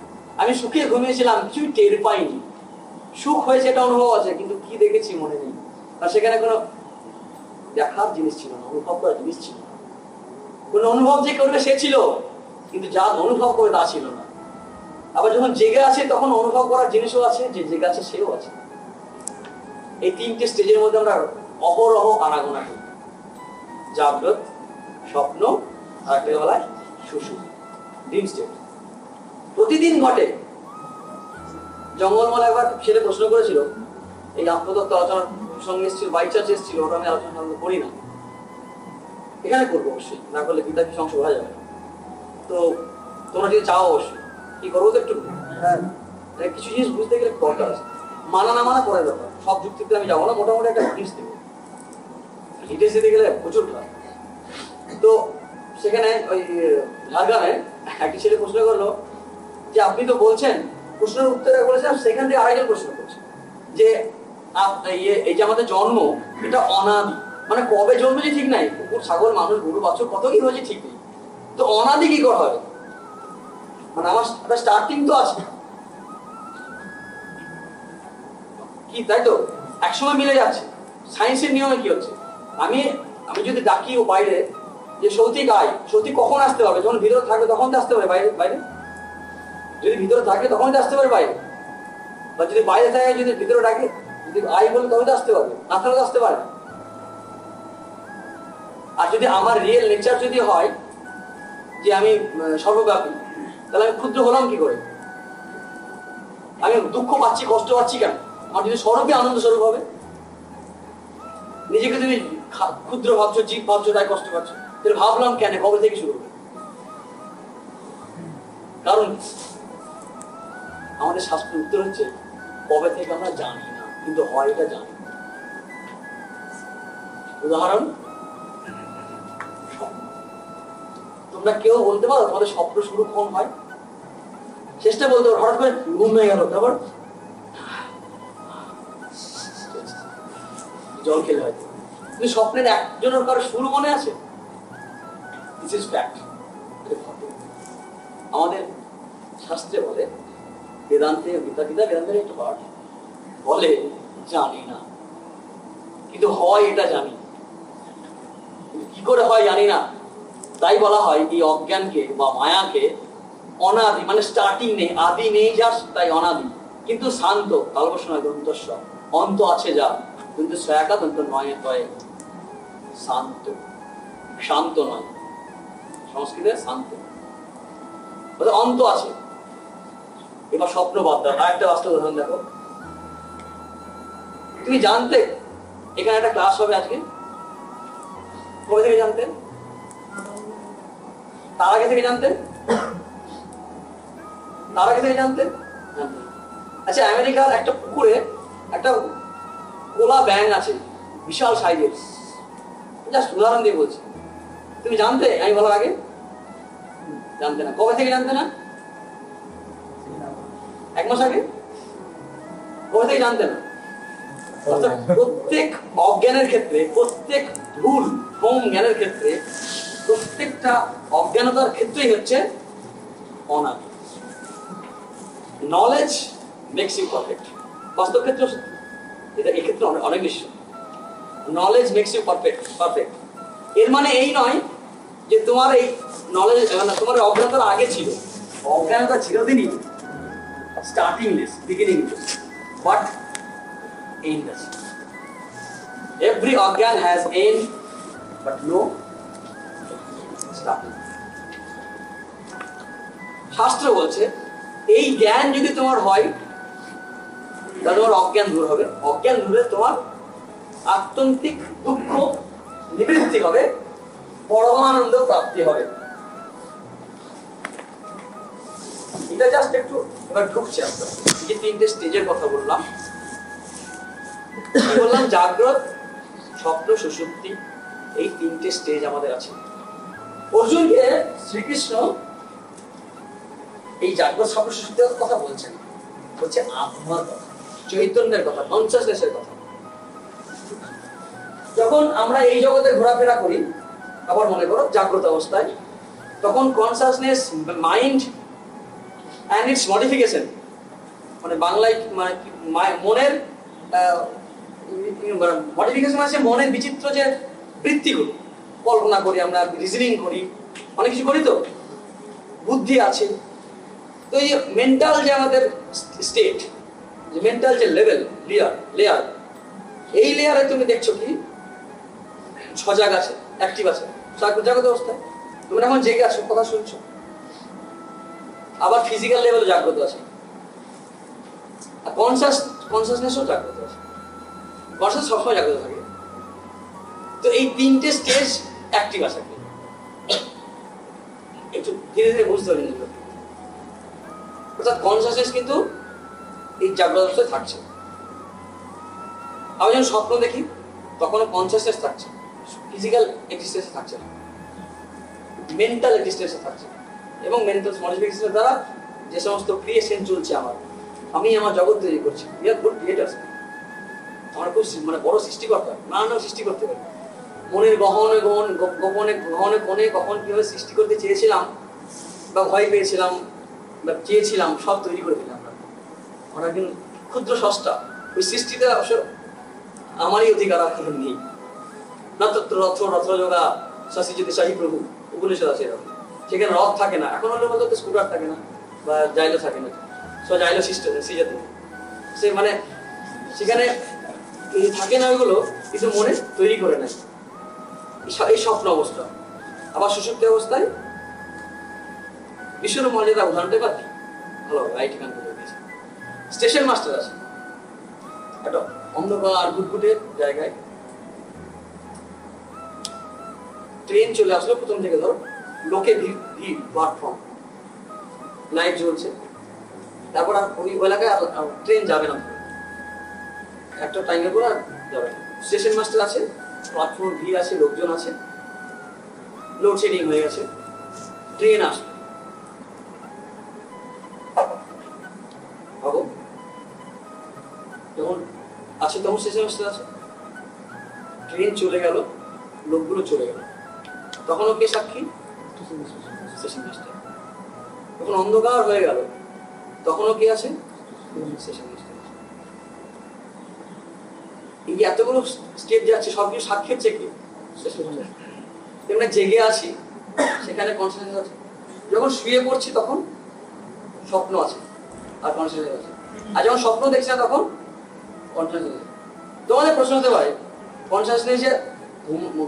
আমি সুখে ঘুমিয়েছিলাম, কিছুই টের পাইনি। সুখ হয়েছে এটা অনুভব আছে, কিন্তু কি দেখেছি মনে নেই। আর সেখানে কোনো দেখার জিনিস ছিল না, অনুভব করার জিনিস ছিল না। কোন অনুভব যে করবে সে ছিল, কিন্তু যা অনুভব করে তা ছিল না। আবার যখন জেগে আছে তখন অনুভব করার জিনিসও আছে, যে জেগে আছে সেও আছে। এই 3টে স্টেজের মধ্যে আমরা অহরহ আনাগোনা করি, জাগ্রত, স্বপ্ন, আর একটা বেলায় সুষুপ্তি, ড্রিম স্টেট। প্রতিদিন ঘটে। জঙ্গলমহলে একবার ছেলে প্রশ্ন করেছিল, এই আত্মতত্ত্ব আলোচনার সঙ্গে এসেছিল, বাই চান্স এসেছিল, ওটা আমি আলোচনা করি না, এখানে করবো অবশ্যই, না করলে গীতা কিছু অংশ বোঝা যাবে। তো তোমরা যদি চাও অবশ্যই কি করবো তো একটু, হ্যাঁ কিছু জিনিস বুঝতে গেলে দরকার আছে। মানা না মানা করার ব্যাপার, সব যুক্তিতে আমি যাবো না, মোটামুটি একটা ডিটেলস দেবো। ডিটেলস দিতে গেলে প্রচুর ক্লাস। তো সেখানে ওই ঝাড়গ্রামে একটি ছেলে প্রশ্ন করলো যে আপনি তো বলছেন, প্রশ্নের উত্তরে বলেছেন, সেখান থেকে আরেকজন প্রশ্ন করছে যে এই যে আমাদের জন্ম এটা অনাদি, মানে কবে জন্মেছে ঠিক নাই, কুকুর ছাগল মানুষ গরু বাছুর কত কি হয়েছে ঠিক নেই, তো অনাদি কি করে হবে? মানে আমার স্টার্টিং তো আছে কি, তাই তো একসময় মিলে যাচ্ছে। সায়েন্সের নিয়মে কি হচ্ছে, আমি যদি ডাকি ও বাইরে যে সৌতিক আয়, সৌতিক কখন আসতে হবে? যখন ভিতরে থাকবে তখন তো আসতে পারে বাইরে। যদি ভিতরে থাকে তখন তো আসতে পারে বাইরে, বা যদি বাইরে থাকে, যদি ভিতরে ডাকে, যদি আয় বলে তবে তো আসতে পারবে, না থাকলে তো আসতে পারে। আর যদি আমার রিয়েল নেচার যদি হয় যে আমি সর্বব্যাপী, তাহলে আমি ক্ষুদ্র হলাম কি করে? আমি দুঃখ পাচ্ছি, কষ্ট পাচ্ছি কেন? আমার যদি স্বরূপই আনন্দ স্বরূপ হবে, নিজেকে তুমি ক্ষুদ্র ভাবছো, জীব ভাবছো, তাই কষ্ট পাচ্ছ, তাহলে ভাবলাম কেন, কবে থেকে শুরু হবে? কারণ আমাদের শাস্ত্রের উত্তর হচ্ছে কবে থেকে আমরা জানি না, কিন্তু হয় এটা জানি। উদাহরণ, তোমরা কেউ বলতে পারো তোমাদের স্বপ্ন শুরু কখন হয়? চেষ্টা বলতে পারো, হঠাৎ করে ঘুম হয়ে গেল, তারপর জল খেলে হয়তো, কিন্তু স্বপ্নের একজনের কারো শুরু মনে আছে? This is fact. আমাদের শাস্ত্রে বলে, বেদান্তে বেদান্তের একটু পাঠ বলে জানি না, কিন্তু হয় এটা জানি। কি করে হয় জানি না, তাই বলা হয় এই অজ্ঞানকে বা মায়াকে অনাদি, মানে স্টার্টিং নেই, আদি নেই যা, তাই অনাদি। কিন্তু শান্ত, তালবস্য নয়, দন্তস্ব, অন্ত আছে যা, কিন্তু সয়াকা দন্ত নয় তয়, শান্ত, শান্ত নয়, সংস্কৃতে শান্ত, অন্ত আছে। এবার স্বপ্ন বাদ দাও, আর একটা বাস্তব উদাহরণ দেখো। তুমি জানতে এখানে একটা ক্লাস হবে আজকে? কবে থেকে জানতেন? তার আগে থেকে জানতেন? তার আগে থেকে জানতেন? আচ্ছা, আমেরিকার একটা পুকুরে একটা কোলা ব্যাঙ আছে, বিশাল সাইজের, জাস্ট উদাহরণ দিয়ে বলছি। তুমি জানতে আমি বলার আগে? জানতে না। কবে থেকে জানতে না? 1 মাস আগে? কবে থেকে জানতে না? প্রত্যেক অজ্ঞানের ক্ষেত্রে, প্রত্যেক ভুল কম জ্ঞানের ক্ষেত্রে, প্রত্যেকটা অজ্ঞানতার ক্ষেত্রেই হচ্ছে অনাদি। Knowledge makes you perfect. বাস্তব ক্ষেত্রে এটা, এক্ষেত্রে অনেক বেশি। Knowledge makes you perfect. এর মানে এই নয় যে তোমার এই নলেজ, তোমার অজ্ঞানতার আগে ছিল, অজ্ঞানতা চিরদিনই স্টার্টিংলেস, বিগিনিংলেস, বাট end আছে। Every organ has end but no starting. শাস্ত্র বলছে এই জ্ঞান যদি তোমার হয় তাহলে তোমার অজ্ঞান দূর হবে, অজ্ঞান দূরে তোমার আত্যন্তিক দুঃখ নিবৃত্তি হবে, পরমানন্দ প্রাপ্তি হবে। এটা জাস্ট একটু এবার ঢুকছে আপনার যে 3টে স্টেজের কথা বললাম। বললাম জাগ্রত, স্বপ্ন, সুষুপ্তি, এই 3টে স্টেজ আমাদের আছে। অর্জুনকে শ্রীকৃষ্ণ এই জাগ্রত, স্বপ্ন, সুষুপ্তির কথা বলছেন, বলছে আত্মার কথা, চৈতন্যের কথা, কনসাসনেসের কথা। যখন আমরা এই জগতে ঘোরাফেরা করি, আবার মনে করো জাগ্রত অবস্থায়, তখন consciousness, mind and it's modification, মানে বাংলায় মনের মডিফিকেশন আছে, মনের বিচিত্র যে বৃত্তিগুলো, কল্পনা করি আমরা, রিজনিং করি, অনেক কিছু করি, তো বুদ্ধি আছে। তো এই মেন্টাল যে আমাদের স্টেট, যে মেন্টাল যে লেভেল, লেয়ার, এই লেয়ারে তুমি দেখছো কি সজাগ আছে, অ্যাক্টিভ আছে, জাগ্রত অবস্থায় তুমি এখন জেগে আছো, কথা শুনছো। আবার ফিজিক্যাল লেভেলে জাগ্রত আছে, আর কনসাসনেসও জাগ্রত আছে, কনসাস সবসময় জাগ্রত থাকে। তো এই 3টে স্টেজ অ্যাক্টিভ আছে, একটু ধীরে ধীরে বুঝতে হবে। অর্থাৎ কনসাসনেস কিন্তু এই জাগ্রত অবস্থায় থাকছে। আমি যখন স্বপ্ন দেখি তখনও কনসাসনেস থাকছে, ফিজিক্যাল এক্সিস্টেন্সে থাকছে না, মেন্টাল এক্সিস্টেন্সে থাকছে। এবং মেন্টাল মডিফিকেশনের দ্বারা যে সমস্ত ক্রিয়েশন চলছে, আমি আমার জগৎ তৈরি করছি, উই আর গুড ক্রিয়েটার্স। আমরা খুব মানে বড় সৃষ্টিকর্তা, নানা সৃষ্টি করতে পারি। মনের গোপনে কোণে কখন কিভাবে সৃষ্টি করতে চেয়েছিলাম বা ভয় পেয়েছিলাম বা চেয়েছিলাম, সব তৈরি করে দিলাম আমরা। কিন্তু ক্ষুদ্র সষ্টা, ওই সৃষ্টিতে অবশ্য আমারই অধিকার আর কেউ নেই। না তত্র রথ যোগা শশী যদি শাহী প্রভু, উপনিষদ আছে এরকম। সেখানে রথ থাকে না, এখন হলে বলতে স্কুটার থাকে না বা জাইলো থাকে না, জাইলো সিস্টেম সিজাতে, সে মানে সেখানে থাকে না ওইগুলো, কিন্তু মনে তৈরি করে নেয় এই স্বপ্ন অবস্থা। আবার সুষুপ্তি অবস্থায় বিশ্বর মর্যাদা উদাহরণটা পাচ্ছি ভালো হবে, আইটি কান করে দিয়েছে। স্টেশন মাস্টার আছে একটা অন্ধকার গুটগুটের জায়গায়, ট্রেন চলে আসলো প্রথম থেকে, ধরো লোকে ভিড়, প্ল্যাটফর্ম, লাইট জ্বলছে, তারপর ওই এলাকায় ট্রেন যাবে না, একটা টাইমের পর আর যাবে না। স্টেশন মাস্টার আছে, প্ল্যাটফর্ম ভিড় আছে, লোকজন আছে, লোডশেডিং হয়ে গেছে, ট্রেন আসবে। ভাবো, যখন আছে তখন স্টেশন মাস্টার আছে, ট্রেন চলে গেল, লোকগুলো চলে গেল, তখন কে সাক্ষী? Station master. তখন অন্ধকার হয়ে গেল, তখনও কি আছে? এই যে এতগুলো স্টেপ যাচ্ছে সবকিছু সাক্ষী হচ্ছে কি? তেমনি জেগে আছি সেখানে কনসিয়াসনেস আছে, যখন শুয়ে পড়ছি তখন স্বপ্ন আছে আর কনসিয়াসনেস আছে, আর যখন স্বপ্ন দেখছি না তখন কনসিয়াসনেস আছে। তোমাদের প্রশ্ন হতে পারে কনসিয়াসনেস যে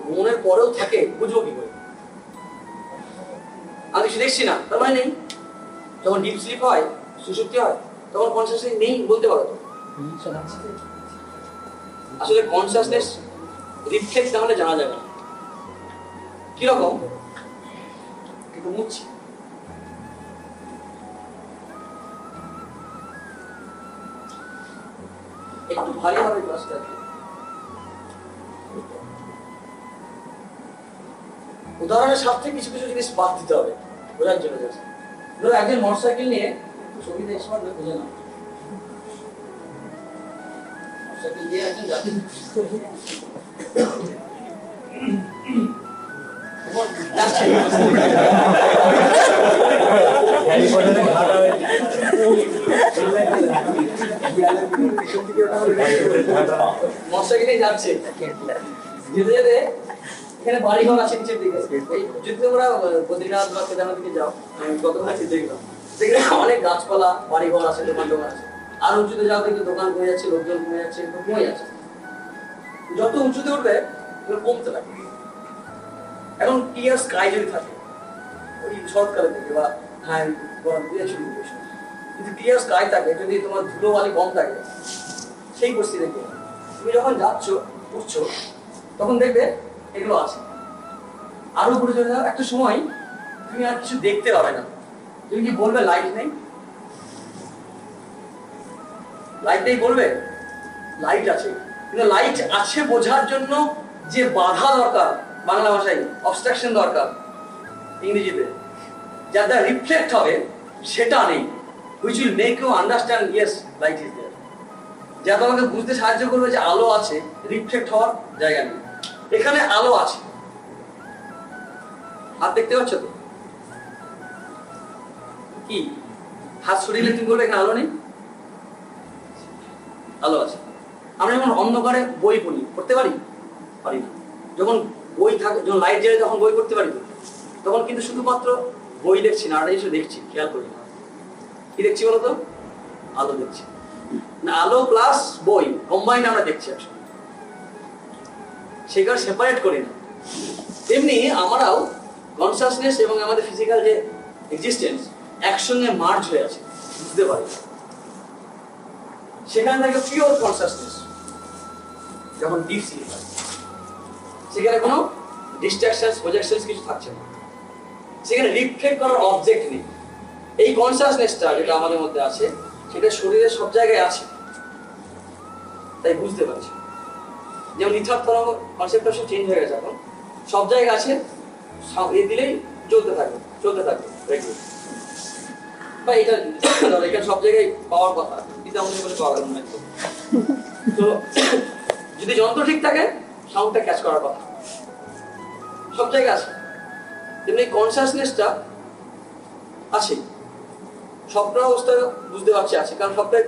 ঘুমনের পরেও থাকে বুঝবো কি করে? আমি কিছু দেখছি না তার মানে নেই। যখন ডিপ স্লিপ হয়, সুষুপ্তি হয়, তখন কনসিয়াসনেস নেই বলতে পারো তো? আসলে কনসিয়াসনেস রিফ্লেক্স না হলে জানা যাবে না। কিরকম? একটু মুছছি। একটু ভারী হবে ক্লাসটা, উদাহরণের সাথে কিছু কিছু জিনিস বাদ দিতে হবে বোঝার জন্য। ধরো একজন মোটরসাইকেল নিয়ে একটু ছবি দেখে সময় বোঝে না, মোটরসাইকেল দিয়ে একজন যাচ্ছে, মোটরসাইকেলে যাচ্ছে, যেতে যেতে এখানে বাড়ি ঘর আছে নিচের দিকে। যদি তোমরা বদ্রীনাথ বা কেদারনাথ দিকে যাও, আমি গতকাল দেখলাম, দেখলে অনেক গাছপালা, বাড়ি ঘর আছে, দোকান টোকান আছে। আর উঁচুতে যাও দেখবে দোকান কমে যাচ্ছে, লোকজন কমে যাচ্ছে, কমে যাচ্ছে। যত উঁচুতে উঠবে কমতে থাকে। এখন ক্লিয়ার স্কাই যদি থাকে ওই শরৎকালের দিকে বা হ্যাঁ কিন্তু ক্লিয়ার স্কাই থাকে, যদি তোমার ধুলো বালি কম থাকে, সেই পরিস্থিতি দেখবে তুমি যখন যাচ্ছ উঠছো তখন দেখবে এগুলো আছে। আরো উপরে চলে যাও, একটা সময় তুমি আর কিছু দেখতে পাবে না। তুমি কি বলবে লাইট নেই? লাইট নেই বলবে? লাইট আছে, কিন্তু লাইট আছে বোঝার জন্য যে বাধা দরকার, বাংলা ভাষায় অবস্ট্রাকশন দরকার, ইংরেজিতে যার দ্বারা রিফ্লেক্ট হবে সেটা নেই। Which will make you understand yes light is there, যা তোমাকে বুঝতে সাহায্য করবে যে আলো আছে, রিফ্লেক্ট হওয়ার জায়গা নেই। এখানে আলো আছে, হাত দেখতে পাচ্ছ তো? কি হাত সরিয়ে তুমি বলবে এখানে আলো নেই? আলো আছে। আমরা যখন অন্ধকারে বই পড়তে পারি না। যখন বই থাকে, যখন লাইট জ্বালে তখন বই পড়তে পারি, তখন কিন্তু শুধুমাত্র বই দেখছি না, আর কিছু দেখছি, খেয়াল করি না। কি দেখছি বলতো? আলো দেখছি না, আলো প্লাস বই কম্বাইন্ড আমরা দেখছি একসাথে, সেগুলো সেপারেট করি না। তেমনি আমরাও কনসাসনেস এবং আমাদের ফিজিক্যাল যে এক্সিস্টেন্স একসঙ্গে মার্জ হয়ে আছে, বুঝতে পারি। সেখানে থাকে পিওর কনসাসনেস যখন ডিপ স্লিপ হয়, সেখানে কোনো ডিস্ট্রাকশনস প্রজেকশনস কিছু থাকছে না, সেখানে রিফ্লেক্ট করার অবজেক্ট নেই। এই কনসাসনেসটা যেটা আমাদের মধ্যে আছে সেটা শরীরের সব জায়গায় আছে, তাই বুঝতে পারছি। যেমন ইথার তরঙ্গ কনসেপ্টটা সব চেঞ্জ হয়ে গেছে, এখন সব জায়গায় আছে, এ দিলেই চলতে থাকবে বা এটা ধরো এখানে সব জায়গায় পাওয়ার কথা, কিন্তু আমাদের বলে পাওয়া গেল না। তো যদি যন্ত্র ঠিক থাকে সাউন্ডটা ক্যাচ করার কথা, সব জায়গায় আছে। তেমনি কনসাসনেসটা আছে, স্বপ্ন অবস্থায় বুঝতে পারছি আছে, কারণ স্বপ্নে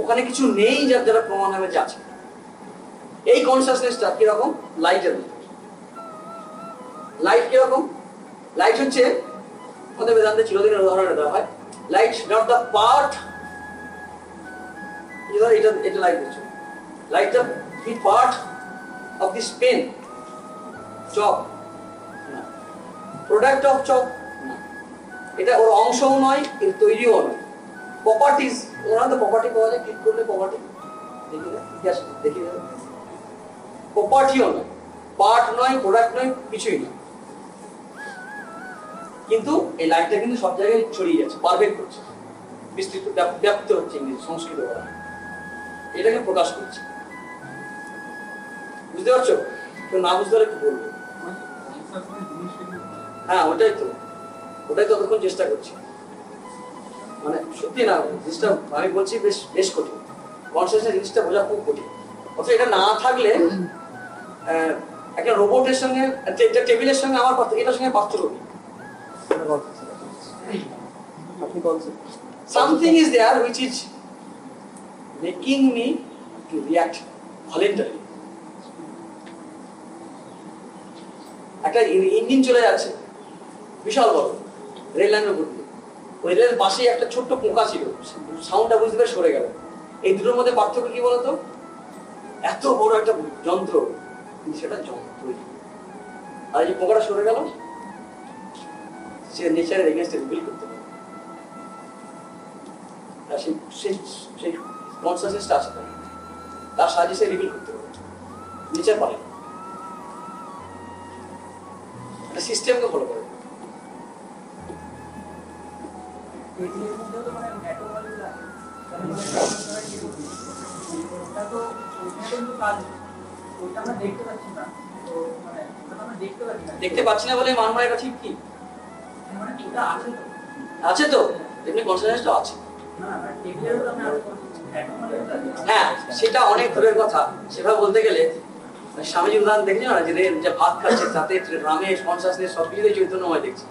ওখানে কিছু নেই যারা প্রমাণ হবে যে আছে। এই কনসাসনেসটা কিরকম? লাইটের মতো। লাইট কিরকম? লাইট হচ্ছে আমাদের বেদান্তে চিরদিনের উদাহরণ দেওয়া হয়, লাইট নট দ্য পার্ট, এটা লাইট হচ্ছে light the part of this pen, chalk না, প্রোডাক্ট অফ চক না, এটা ওর অংশও নয়, এর তৈরিও নয়। প্রপার্টিজ, ওরা তো প্রপার্টি পাওয়া যায়, ক্লিক করলে প্রপার্টি দেখি যাবে, প্রপার্টিও নয়, পার্ট নয়, প্রোডাক্ট নয়, কিছুই নয়। কিন্তু এই লাইটটা কিন্তু সব জায়গায় ছড়িয়ে যাচ্ছে, পারফেক্ট করছে, বিস্তৃত ব্যাপ্ত হচ্ছে, ইংরেজি সংস্কৃত বলা, এটাকে প্রকাশ করছে। বুঝতে পারছো? তো না বুঝতে পারলে কি বলবো? হ্যাঁ ওটাই তো ততক্ষণ চেষ্টা করছি, মানে সত্যি না জিনিসটা আমি বলছি বেশ কঠিন। কনসিয়াসনেস জিনিসটা বোঝা খুব কঠিন। অথচ এটা না থাকলে একটা রোবটের সঙ্গে, টেবিলের সঙ্গে আমার এটার সঙ্গে পার্থক্য কি? আপনি something is there which is making me to react voluntarily. একটা ইঞ্জিন চলে যাচ্ছে বিশাল বড় রেল লাইনের উপর দিয়ে, ওই রেলের পাশেই একটা ছোট্ট পোকা ছিল, সাউন্ডটা বুঝতে পেরে সরে গেল। এই দুটোর মধ্যে পার্থক্য কি বলতো? এত বড় একটা যন্ত্র, সেটা যন্ত্রই, আর এই পোকাটা সরে গেল, সে নেচারের এগেইনস্টে রিবিল করতে পারে। সেই কনসাসনেসটা আছে তার সাহায্যে সে রিবিল করতে পারে, নেচার পারে একটা সিস্টেমকে ফলো করে। দেখতে পাচ্ছি না বলে মান এটা ঠিক কি আছে তো, এমনি কনসাসনেসটা আছে। হ্যাঁ, সেটা অনেক দূরের কথা। সেটা বলতে গেলে স্বামীজি উদাহরণ দেখেছো না, যে ভাত খাচ্ছে তাতে ড্রামে কনসাসনেস সবকিছুতেই চৈতন্যময় দেখছি,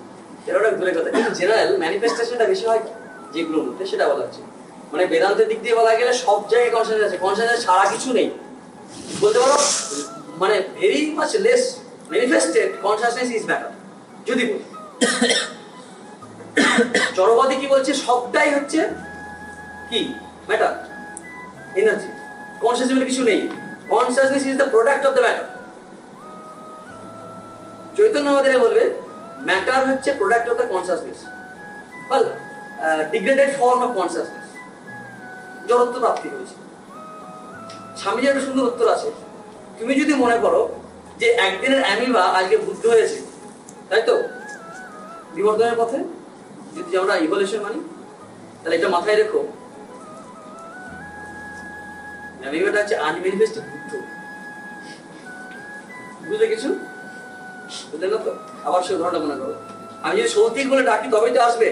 এটা অনেক দূরের কথা। কিন্তু জেনারেল ম্যানিফেস্টেশনটা বেশি হয় যেগুলোর মধ্যে, সেটা বলা হচ্ছে। মানে বেদান্তের দিক দিয়ে বলা গেলে সব জায়গায় কনসাসনেস আছে, কনসাসনেস ছাড়া কিছু নেই বলতে পারো। মানে very much less manifested consciousness is matter যদি বলি। জড়বাদী কি বলছে? সবটাই হচ্ছে কি ম্যাটার, এনার্জি। কনসাসনেস বলে কিছু নেই, consciousness is the product of the matter. চৈতন্যবাদীরা বলবে ম্যাটার হচ্ছে প্রোডাক্ট অফ দ্য কনসাসনেস, বল ডিগ্রেডেড ফর্ম অফ কনসাসনেস, জড়ত্ব প্রাপ্তি হয়েছে। স্বামীজির একটা সুন্দর উত্তর আছে। তুমি যদি মনে করো যে একদিনের অ্যামিবা আজকে বুদ্ধ হয়েছে, তাই তো, বিবর্তনের পথে, যদি আমরা ইভলিউশন মানি, তাহলে এটা মাথায় রেখো, অ্যামিবাটা হচ্ছে আনম্যানিফেস্টেড বুদ্ধ। বুঝলে কিছু? বুঝলে না তো? আবার সে উদাহরণটা মনে করো, আমি যদি সৌতিক বলে ডাকি তবেই তো আসবে।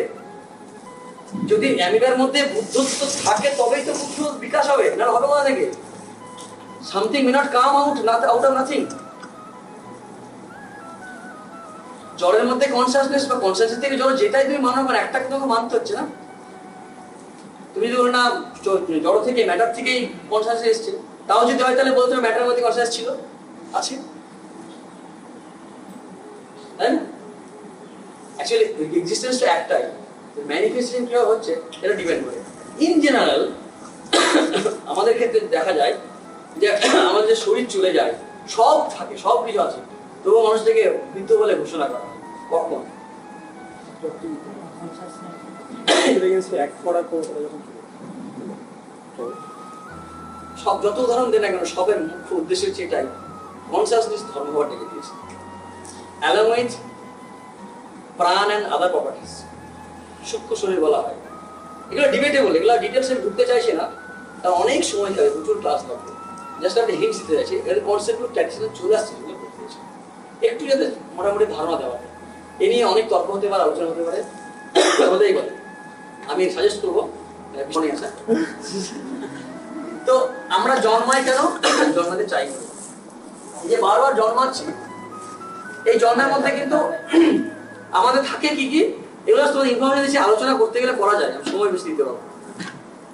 যদি অ্যামিবার মধ্যে বুদ্ধত্ব থাকে তবেই তো বুদ্ধ বিকাশ হবে, না হবে কোথা থেকে? Something may not come out of nothing. জড়ের মধ্যে কনসাসনেস বা কনসাসনেস থেকে জড় যেটাই তুমি মানো, মানে একটা তোমাকে মানতে হচ্ছে না। তুমি যদি বলো না জড় থেকে ম্যাটার থেকেই কনসাসনেস এসছে, তাও যদি হয় তাহলে বলতে হবে ম্যাটারের মধ্যে কনসাসনেস ছিল, আছে, তাই না? অ্যাকচুয়ালি এক্সিস্টেন্সটা একটাই, ম্যানিফেস্টেশন কিভাবে হচ্ছে এটা ডিপেন্ড করে। ইন জেনারেল আমাদের ক্ষেত্রে দেখা যায় যে আমাদের যে শরীর চলে যায়, সব থাকে, সব কিছু আছে, তবুও মানুষটাকে মৃত বলে ঘোষণা করা হয়। কখন? সব যত উদাহরণ দেন না কেন, সবের মুখ্য উদ্দেশ্য হচ্ছে এটাই, কনসাসনেস ধর্মভাব ডেকে দিয়েছে, অ্যালং উইথ প্রাণ অ্যান্ড আদার প্রপার্টিস। সূক্ষ্ম শরীর বলা হয়, এগুলো ডিবেটেবল, এগুলো ডিটেলসে ঢুকতে চাইছে না, তার অনেক সময় যাবে, প্রচুর ক্লাস লাগবে। জাস্ট একটা হিন্টস দিতে চাইছি, এর কনসেপ্ট ট্র্যাডিশনে চলে আসছে, একটু যাতে মোটামুটি ধারণা দেওয়া। এ নিয়ে অনেক তর্ক হতে পারে, আলোচনা হতে পারে, হতেই পারে। আমি সাজেস্ট করবো মনে আসা। তো আমরা জন্মাই কেন? জন্মাতে চাই না, যে বারবার জন্মাচ্ছি, এই জন্মের মধ্যে কিন্তু আমাদের থাকে কি কি, এগুলো তোমার ইনফরমেশন দিচ্ছি, আলোচনা করতে গেলে করা যায়, সময় বেশি দিতে পারবো।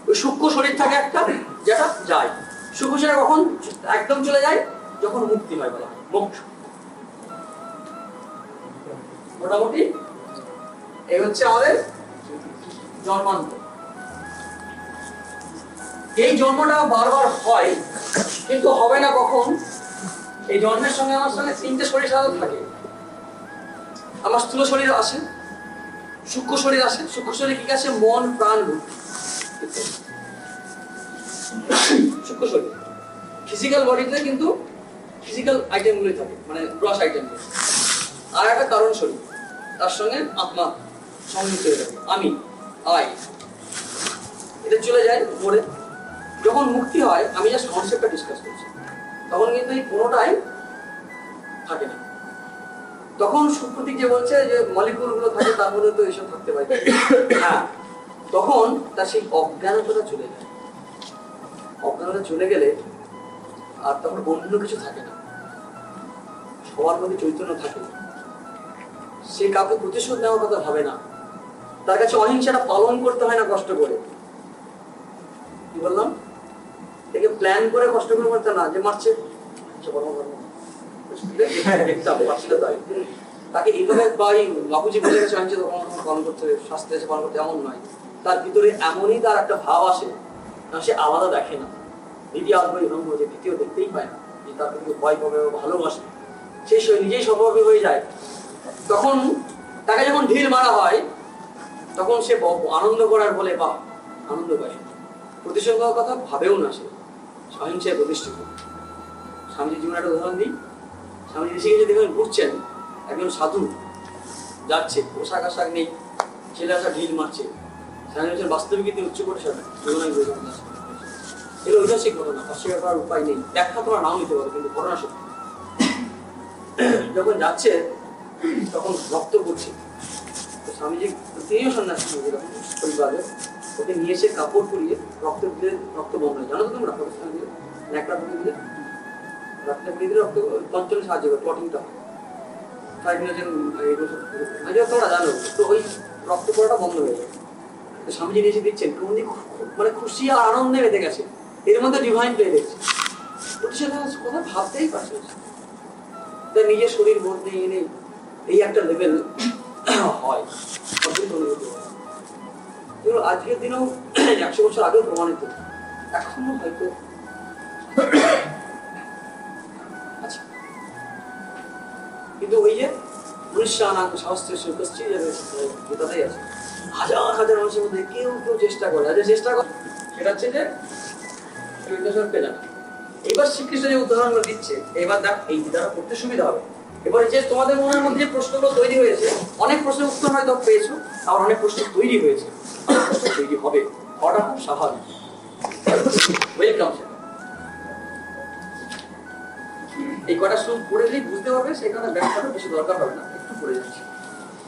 ওই সূক্ষ্ম শরীর থাকে একটা, যেটা যায়, সূক্ষ্ম শরীর কখন একদম চলে যায়? যখন মুক্তি হয়, বলা হয় মোক্ষ। মোটামুটি এই হচ্ছে আমাদের জন্মান্ত। এই জন্মটা বারবার হয়, কিন্তু হবে না কখন? এই জন্মের সঙ্গে আমার সঙ্গে তিনটে শরীর সাধারণত থাকে। আমার স্থূল শরীর আসে, সূক্ষ্ম শরীর আসে। সূক্ষ্ম শরীর কি আছে? মন, প্রাণ, বুদ্ধি। সূক্ষ্ম শরীর ফিজিক্যাল বডিতে কিন্তু ফিজিক্যাল আইটেমগুলোই থাকে, মানে গ্রস আইটেমগুলো। আর একটা কারণ শরীর, তার সঙ্গে আত্মা সংযুক্ত হয়ে থাকে, আমি, আই, এটা চলে যায় উপরে। যখন মুক্তি হয়, আমি জাস্ট কনসেপ্টটা ডিসকাস করছি, তখন কিন্তু এই কোনোটাই থাকে না। তখন সুপ্রতীক যে বলছে যে মলিকুলগুলো থাকে, তার মধ্যে তো এইসব থাকতে পারে, হ্যাঁ, তখন তার সেই অজ্ঞানতাটা চলে যায়। অজ্ঞানতা চলে গেলে আর তখন অন্য কিছু থাকে না, সবার মধ্যে চৈতন্য থাকে। সে কাউকে প্রতিশোধ নেওয়ার কথা ভাবে না, তার কাছে অহিংসাটা পালন করতে হয় না কষ্ট করে। কি বললাম? একে প্ল্যান করে কষ্ট করে করতে না, যে মারছে তাকে এইভাবে বাবুজি বলে গেছে অহিংসা পালন করতে, শাস্তি আছে পালন করতে, এমন নয়। তার ভিতরে এমনই তার একটা ভাব আসে, সে আলাদা দেখে না। দ্বিতীয় আগ্রহী ভঙ্গ যে দ্বিতীয় দেখতেই পায় না, যে তার প্রতি ভয় পাবে, ভালোবাসে, সে নিজেই স্বভাবে হয়ে যায়। তখন তাকে যখন ঢিল মারা হয় তখন সে আনন্দ করার বলে বা আনন্দ পায়, প্রতিশোধ হওয়ার কথা ভাবেও না, সে সহিংসায় প্রতিষ্ঠিত। স্বামীজির জীবনে একটা উদাহরণ দিই। স্বামীজি এসে গেছে, দেখবেন ঘুরছেন, একজন সাধু যাচ্ছে, পোশাক আশাক নেই, ছেলে আসা ঢিল মারছে। স্বামী হচ্ছেন বাস্তবিক উচ্চ করে এগুলো ঐতিহাসিক ঘটনা, অস্বীকার করার উপায় নেই, ব্যাখ্যা তোমরা নাও নিতে পারো, কিন্তু ঘটনা সত্যি। যখন যাচ্ছে তখন রক্ত পড়ছে, স্বামীজি তিনিও সন্ন্যাসী পরিবারে, ওকে নিয়ে এসে কাপড় পরিয়ে রক্ত দিলে রক্ত বন্ধ হয়। জানো তো তোমরা প্রতিষ্ঠান দিয়ে ন্যাকড়া পরিয়ে দিলে রক্ত পরিয়ে দিলে রক্ত কন্ট্রোলে সাহায্য করে, ক্লটিংটা হয়। তোমরা জানো তো, ওই রক্ত পড়াটা বন্ধ হয়ে যায়। স্বামীজি নিয়ে এসে দিচ্ছেন, মানে খুশি আর আনন্দে বেঁধে গেছে, এর মধ্যে ডিভাইন পেয়ে গেছে। কথা ভাবতেই পারছে নিজের শরীর মধ্যে এনে এই একটা লেভেল হয়। আজকের দিনেও 100 বছর আগেও প্রমাণিত, এখনো হয়তো। আচ্ছা, কিন্তু ওই যে যেটাতেই আছে, হাজার হাজার মানুষের মধ্যে কেউ কেউ চেষ্টা করে, চেষ্টা করে, সেটা হচ্ছে যে জানা। এবার শ্রীকৃষ্ণ যে উদাহরণগুলো দিচ্ছে, এবার দেখ এই দ্বারা করতে সুবিধা হবে। এবারে যে তোমাদের মনের মধ্যে যে প্রশ্নগুলো তৈরি হয়েছে, অনেক প্রশ্নের উত্তর হয়তো পেয়েছো, আবার অনেক প্রশ্ন তৈরি হয়েছে, প্রশ্ন তৈরি হবে, হওয়াটা খুব স্বাভাবিক। ওয়েলকাম। এই কটা শ্লোক পড়ে দিলেই বুঝতে পারবে, সেখানে ব্যাখ্যাটা বেশি দরকার হবে না, একটু পড়ে যাচ্ছে।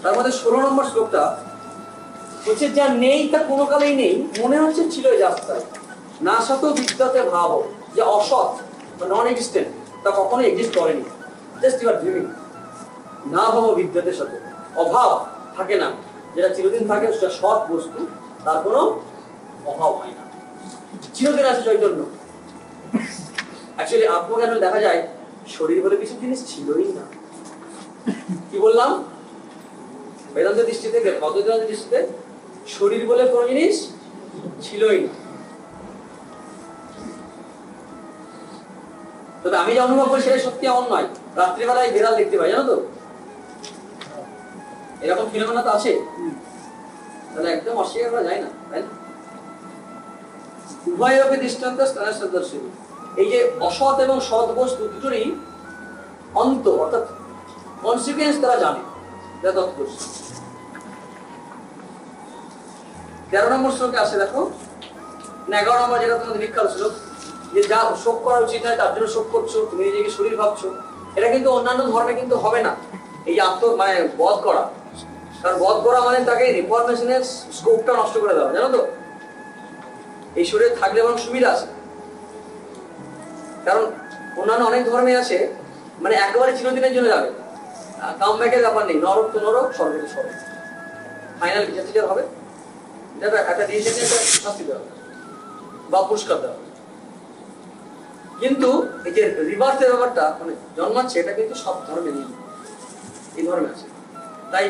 তার মধ্যে 16 নম্বর শ্লোকটা হচ্ছে, যা নেই তা কোনো কালেই নেই, মনে হচ্ছে ছিল এই যাত্রায়। না সত বিদ্যাতে ভাব, যে অসৎ বা নন এক্সিস্টেন্ট, তা কখনো এক্সিস্ট করেনি, জাস্ট ইউ আর ড্রিমিং। না ভাব বিদ্যাতের সাথে, অভাব থাকে না, যেটা চিরদিন থাকে সেটা সৎ বস্তু, তার কোনো অভাব হয় না, চিরদিন আছে চৈতন্য। অ্যাকচুয়ালি আত্মজ্ঞানে দেখা যায় শরীর বলে কিছু জিনিস ছিলই না। কি বললাম? বেদান্তের দৃষ্টিতে, অদ্বৈতের দৃষ্টিতে শরীর বলে কোনো জিনিস ছিলই না। তবে আমি যা অনুভব করি সেটা সত্যি এমন নয়। রাত্রিবেলায় বিড়াল দেখতে পাই, জানো তো, এরকম ফিনোমেনা তো আছে, তাহলে একদম অস্বীকার করা যায় না, তাই না? উভয়কে দৃষ্টান্ত স্থানদর্শী। এই যে অসৎ এবং সৎ বস্তু দুটোরই অন্ত, অর্থাৎ কনসিকুয়েন্স তারা জানে, এটা তত্ত্বদর্শী। 13 নম্বর শ্লোকে আসে, দেখো না 11 নম্বর, যেটা তোমাদের বিখ্যাত শ্লোক, যে যা শোক করা উচিত নয় তার জন্য শোক করছো, তুমি নিজেকে শরীর ভাবছো, এটা কিন্তু অন্যান্য ধর্মে কিন্তু হবে না। এই যে মানে বধ করা, কারণ বধ করা মানে তাকে রিফরমেশনের স্কোপটা নষ্ট করে দেওয়া, জানো তো। এই শরীরে থাকলে এবং সুবিধা আছে, কারণ অন্যান্য অনেক ধর্মে আছে মানে একেবারে চিরদিনের জন্য যাবে, কাম ব্যাকের ব্যাপার নেই, নরক তো নরক, স্বর্গ তো স্বর্গ, ফাইনাল বিচার টিচার হবে, একটা ডিসিশন, একটা শাস্তি দেওয়া বা পুরস্কার দেওয়া। কিন্তু এই যে রিভার্সের ব্যাপারটা, মানে জন্মাচ্ছে, এটা কিন্তু সব ধর্মে নেই, এই ধর্মে আছে। তাই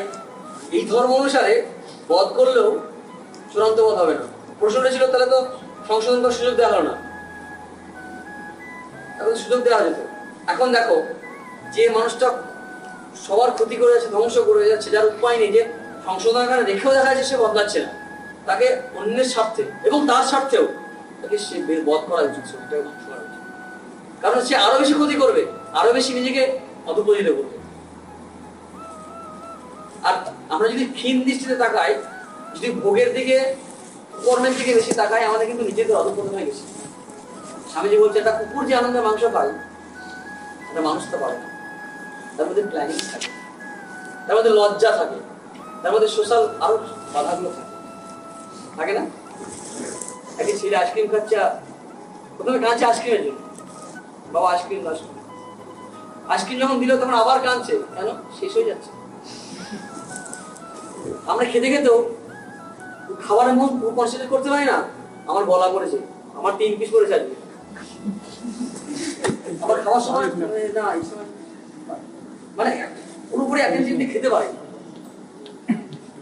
এই ধর্ম অনুসারে বধ করলেও চূড়ান্ত বধ হবে না। প্রশ্নটা ছিল তাহলে তো সংশোধন করার সুযোগ দেওয়া হলো না, এখন সুযোগ দেওয়া যেত। এখন দেখো, যে মানুষটা সবার ক্ষতি করে যাচ্ছে, ধ্বংস করে যাচ্ছে, যার উপায় নেই, যে সংশোধনের কারণে রেখেও দেখা যাচ্ছে সে বদলাচ্ছে না, তাকে অন্যের স্বার্থে এবং তার স্বার্থেও তাকে সে বধ করা উচিত, সেটাও ধ্বংস করা উচিত। কারণ সে আরো বেশি ক্ষতি করবে, আরো বেশি নিজেকে অধঃপতিত করবে। আর আমরা যদি ক্ষীণ দৃষ্টিতে তাকাই, যদি ভোগের দিকে, কর্মের দিকে বেশি তাকাই, আমাদের কিন্তু নিজেদের অধঃপতন হয়ে গেছে। স্বামীজি বলছে, একটা কুকুর যে আনন্দের মাংস পায়, একটা মানুষ তো পারে না। তার মধ্যে প্ল্যানিং থাকে, তার মধ্যে লজ্জা থাকে, তার মধ্যে সোশ্যাল আরো বাধাগুলো থাকে না? একটি ছেলে আইসক্রিম খাচ্ছে, প্রথমে কাঁদছে আইসক্রিমের জন্য, বাবা আইসক্রিম দাও। আইসক্রিম যখন দিল তখন আবার কাঁদছে, কেন? শেষ হয়ে যাচ্ছে। আমরা খেতে খেতেও খাবারের মন কনসেন্ট্রেট করতে পারি না, আমার গলা পড়েছে, আমার 3 পিস পড়েছে আজকে। আবার খাওয়ার সময় না, এই সময় মানে পুরোপুরি অ্যাটেনটিভলি খেতে পারি না।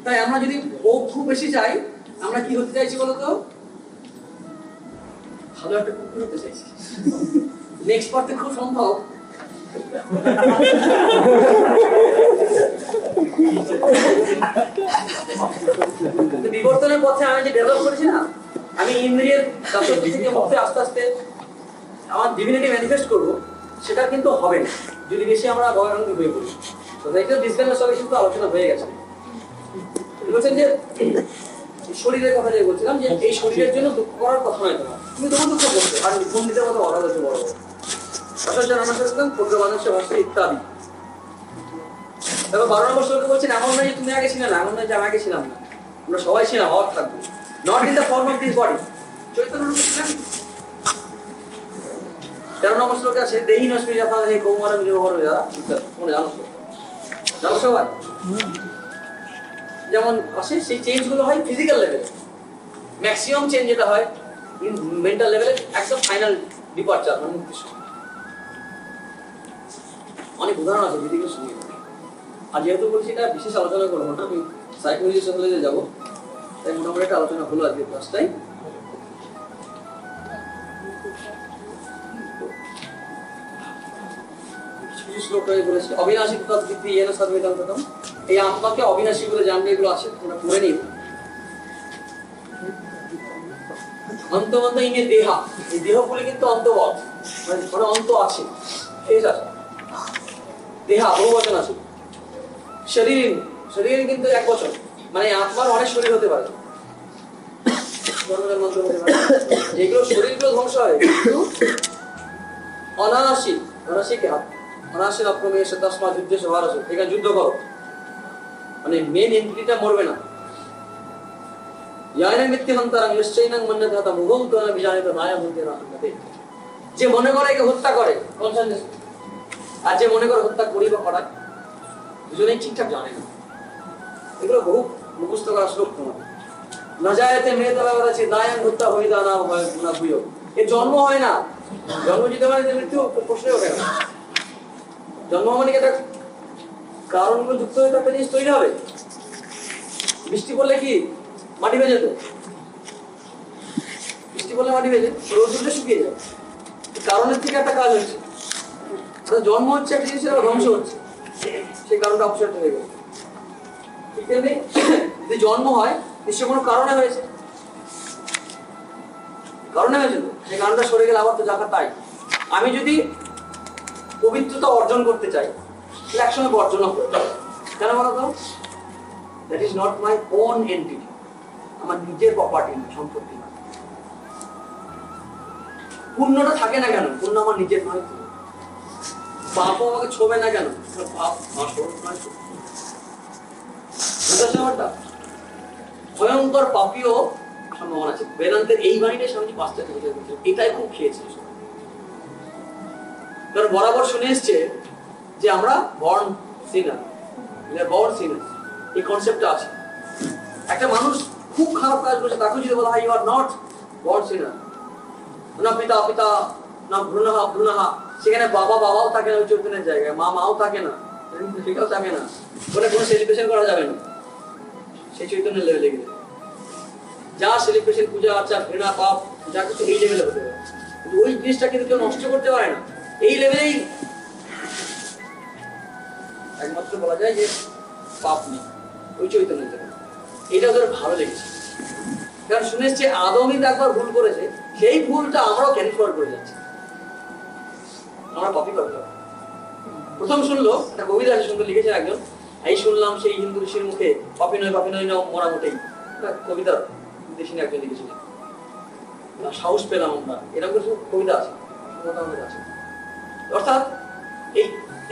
তাই আমরা যদি ভোগ খুব বেশি চাই, আমরা কি হতে চাইছি বলতো? ভালো একটা কুকুর হতে চাইছি। নেক্সট পার্টে খুব সম্ভব বিবর্তনের পথে আমি যে ডেভেলপ করেছি না, আমি ইন্দ্রিয়ের দাসত্ব থেকে মুক্তি আস্তে আস্তে আমার ডিভিনিটি ম্যানিফেস্ট করবো, সেটা কিন্তু হবে না যদি বেশি আমরা ভয়ানক হয়ে পড়ি। তো এটা ডিসকাশনের সঙ্গে কিন্তু আলোচনা হয়ে গেছে। বলছেন যে শরীরের কথা যে বলছিলাম, যে এই শরীরের জন্য দুঃখ করার কথা নয় তোমার, তুমি তোমার দুঃখ করতে আর পণ্ডিতের মতো বলা হয়েছে বড় ইত্যাদি। তারপর 12 নম্বর শ্লোকে বলছেন, এমন নয় যে তুমি আগে ছিলে না, এমন নয় যে আমি আগে ছিলাম না, আমরা সবাই ছিলাম, হওয়ার থাকবো, not in the form of this body. Chaitanya রূপে ছিলাম। 13 নম্বর শ্লোকে আছে, দেহি নস্মি যথা হে কৌমারং যোগহর যারা, মনে জানো জানো সবাই? যেমন আসে সেই চেঞ্জ গুলো হয় ফিজিক্যাল লেভেলে, ম্যাক্সিমাম চেঞ্জ যেটা হয় মেন্টাল লেভেলে, একদম ফাইনাল ডিপার্চার মানে মুক্তির সময়। অনেক উদাহরণ আছে যেদিকে শুনি। আর যেহেতু বলছি এটা বিশেষ আলোচনা করবো না, আমি সাইকোলজি সাইকোলজি যাবো, তাই মোটামুটি একটা আলোচনা হলো আজকে ক্লাসটাই। অবিনাশী এই আত্মাকে অবিনাশী বলে জানবে, এগুলো আছে তোমরা পড়ে নিও। অন্তবন্ত ইনে দেহা, এই দেহগুলি কিন্তু অন্তবধ, মানে অন্ত আছে, শেষ আছে। দেহা বহু বচন আছে। শরীর, শরীর কিন্তু এক বচন, মানে আত্মার অনেক শরীর হতে পারে, যেগুলো শরীরগুলো ধ্বংস হয় কিন্তু অনাশী, অনাশী কে অনাশীর অক্রমে এসে তসমা যুদ্ধে সবার আছে, এখানে যুদ্ধ করো, মানে মেন এন্টিটিটা মরবে না। যে মনে করে একে হত্যা করে, আর যে মনে করে হত্যা করি বা করায়, দুজনেই ঠিকঠাক জানে না। এগুলো বহু মুখস্থ করা শ্লোক তোমার। না যায়তে মেয়ে তলা আছে দায়ান হত্যা হইদা না হয় না ভুয়ো, এর জন্ম হয় না, জন্ম যেতে মানে মৃত্যু প্রশ্নই ওঠে না। জন্ম মানে একটা কারণগুলো যুক্ত হয়ে একটা জিনিস তৈরি হবে। বৃষ্টি পড়লে কি মাটি ভেজে যেত, বৃষ্টি পড়লে মাটি ভেজে, রোদ উঠলে শুকিয়ে যায়, কারণের থেকে একটা কাজ হচ্ছে। জন্ম হচ্ছে একটা জিনিসের ধ্বংস হচ্ছে, সেই কারণটা অপসেট হয়ে গেল। ঠিক তেমনি যদি জন্ম হয় নিশ্চয় কোনো কারণে হয়েছে, কারণে হয়েছিল, সেই কারণটা সরে গেলে আবার তো যাকা তাই। আমি যদি পবিত্রতা অর্জন করতে চাই তাহলে একসঙ্গে বর্জন করতে হবে। কেন বলতো? That is not my own entity, আমার নিজের প্রপার্টি না, সম্পত্তি না। পুণ্যটা থাকে না কেন? পুণ্য আমার নিজের নয়। পাপও আমাকে ছোবে না কেন? পাপ আমার স্বরূপ নয়। ভয়ঙ্কর পাপীও সম্ভাবনা আছে। বেদান্তের এই বাণীটাই স্বামীজি 5টা থেকে এটাই খুব খেয়েছে। কারণ বরাবর শুনে এসছে যে আমরা বর্ন সিনার, বর্ন সিনার, এই কনসেপ্টটা আছে। একটা মানুষ খুব খারাপ কাজ করছে, তাকে যদি বলা হয় ইউ আর নট বর্ন সিনার, না পিতা পিতা, না ভ্রূণহা ভ্রূণহা, সেখানে বাবা বাবাও থাকে না ওই চৈতন্যের জায়গায়, মা মাও থাকে না, সেটাও থাকে না, ওটা কোনো সেলিব্রেশন করা যাবে না সেই চৈতন্যের লেভেলে গেলে। যা সেলিব্রেশন, পূজা আচার, ঘৃণা, পাপ, যা কিছু এই লেভেলে হতে পারে, কিন্তু ওই জিনিসটা কিন্তু কেউ নষ্ট করতে পারে না। এই লেভেলেই একমাত্র বলা যায় যে পাপ নেই ওই চৈতন্যের জন্য। এটা ওদের ভালো লেগেছে, কারণ শুনে এসছে আদমই একবার ভুল করেছে, সেই ভুলটা আমরাও ক্যারি ফরওয়ার্ড করে যাচ্ছি, আমরা কপি করতে হবে। প্রথম শুনলো একটা কবিতা আছে, সুন্দর লিখেছে একজন, এই শুনলাম সেই হিন্দু ঋষির মুখে, পাপি নয় মরা মোটেই, কবিতা দেশি একজন লিখেছিলেন, সাহস পেলাম আমরা, এরকম কিছু কবিতা আছে। অর্থাৎ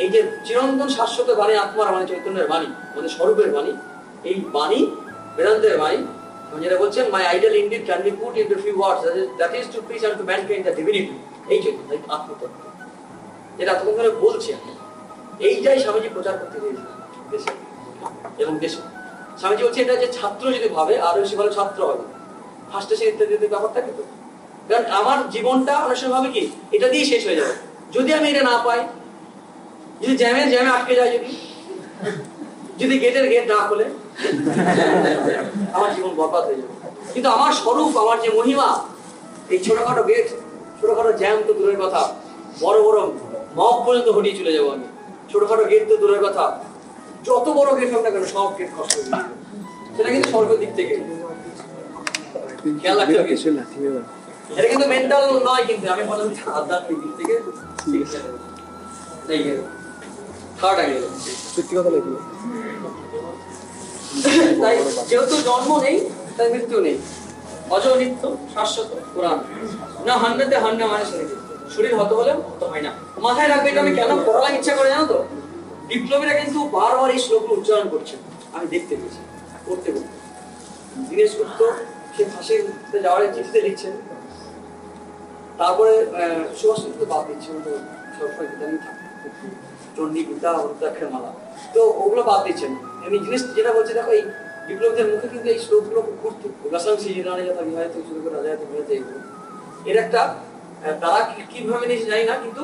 এই যে চিরন্তন শাশ্বত বাণী, আত্মার বাণী, চৈতন্যের বাণী, আমাদের স্বরূপের বাণী, এই বাণী বেদান্তের বাণী, যেটা বলছেন my ideal indeed can be put into few words, that is to preach unto mankind the divinity, এই চৈতন্য, আত্মতত্ত্ব, যেটা এতক্ষণ ধরে বলছি, এইটাই স্বামীজি প্রচার করতে গিয়েছিলেন দেশে এবং দেশে। স্বামীজি বলছে এটা যে ছাত্র যদি ভাবে আরো বেশি ভালো ছাত্র হবে, ফার্স্টে সে ইত্যাদি ব্যাপার থাকে তো। কারণ আমার জীবনটা অনেক সময় ভাবে কি এটা দিয়ে শেষ হয়ে যাবে, যদি আমি এটা না পাই, যদি জ্যামে আটকে যায়, যদি গেটের গেট না খোলে, আমার জীবন বরবাদ হয়ে যাবে। কিন্তু আমার স্বরূপ, আমার যে মহিমা, এই ছোটখাটো গেট, ছোটখাটো জ্যাম তো দূরের কথা, বড় বড় মগ পর্যন্ত হটিয়ে চলে যাবো আমি। ছোটখাটো গেট তো দূরের কথা, যত বড় গেট হোক না কেন সব গেট কষ্ট হয়ে যাবে। সেটা কিন্তু স্বর্গের দিক থেকে খেয়াল রাখতে হবে। এটা কিন্তু মেন্টাল নয়, কিন্তু আমি বললাম আধ্যাত্মিক দিক থেকে সত্যি কথা লাগলো। তাই যেহেতু জন্ম নেই তাই মৃত্যু নেই, অজ নিত্য শাশ্বত পুরাণ না হান্নাতে হান্না মানে শরীর হত হলে হত হয় না। মাথায় রাখবে, এটা আমি কেন পড়ালাম ইচ্ছা করে জানো তো, বিপ্লবীরা কিন্তু বারবার এই শ্লোকগুলো উচ্চারণ করছে, আমি দেখতে পেয়েছি করতে করতে। দীনেশ গুপ্ত সে ফাঁসে যাওয়ার চিঠিতে লিখছেন, তারপরে সুভাষ কিন্তু বাদ দিচ্ছে, সবসময় গীতা নিয়ে থাকে, চণ্ডী গীতা রুদ্রাক্ষের মালা, তো ওগুলো বাদ দিচ্ছেন। আমি জিনিস যেটা বলছি দেখো, এই বিপ্লবীদের মুখে কিন্তু এই শ্লোকগুলো ঘুরতো, গাছাং সিজিরানে যথা বিহায় থেকে শুরু করে রাজা থেকে এগুলো এর একটা তারা কিভাবে নিয়েছে জানি না, কিন্তু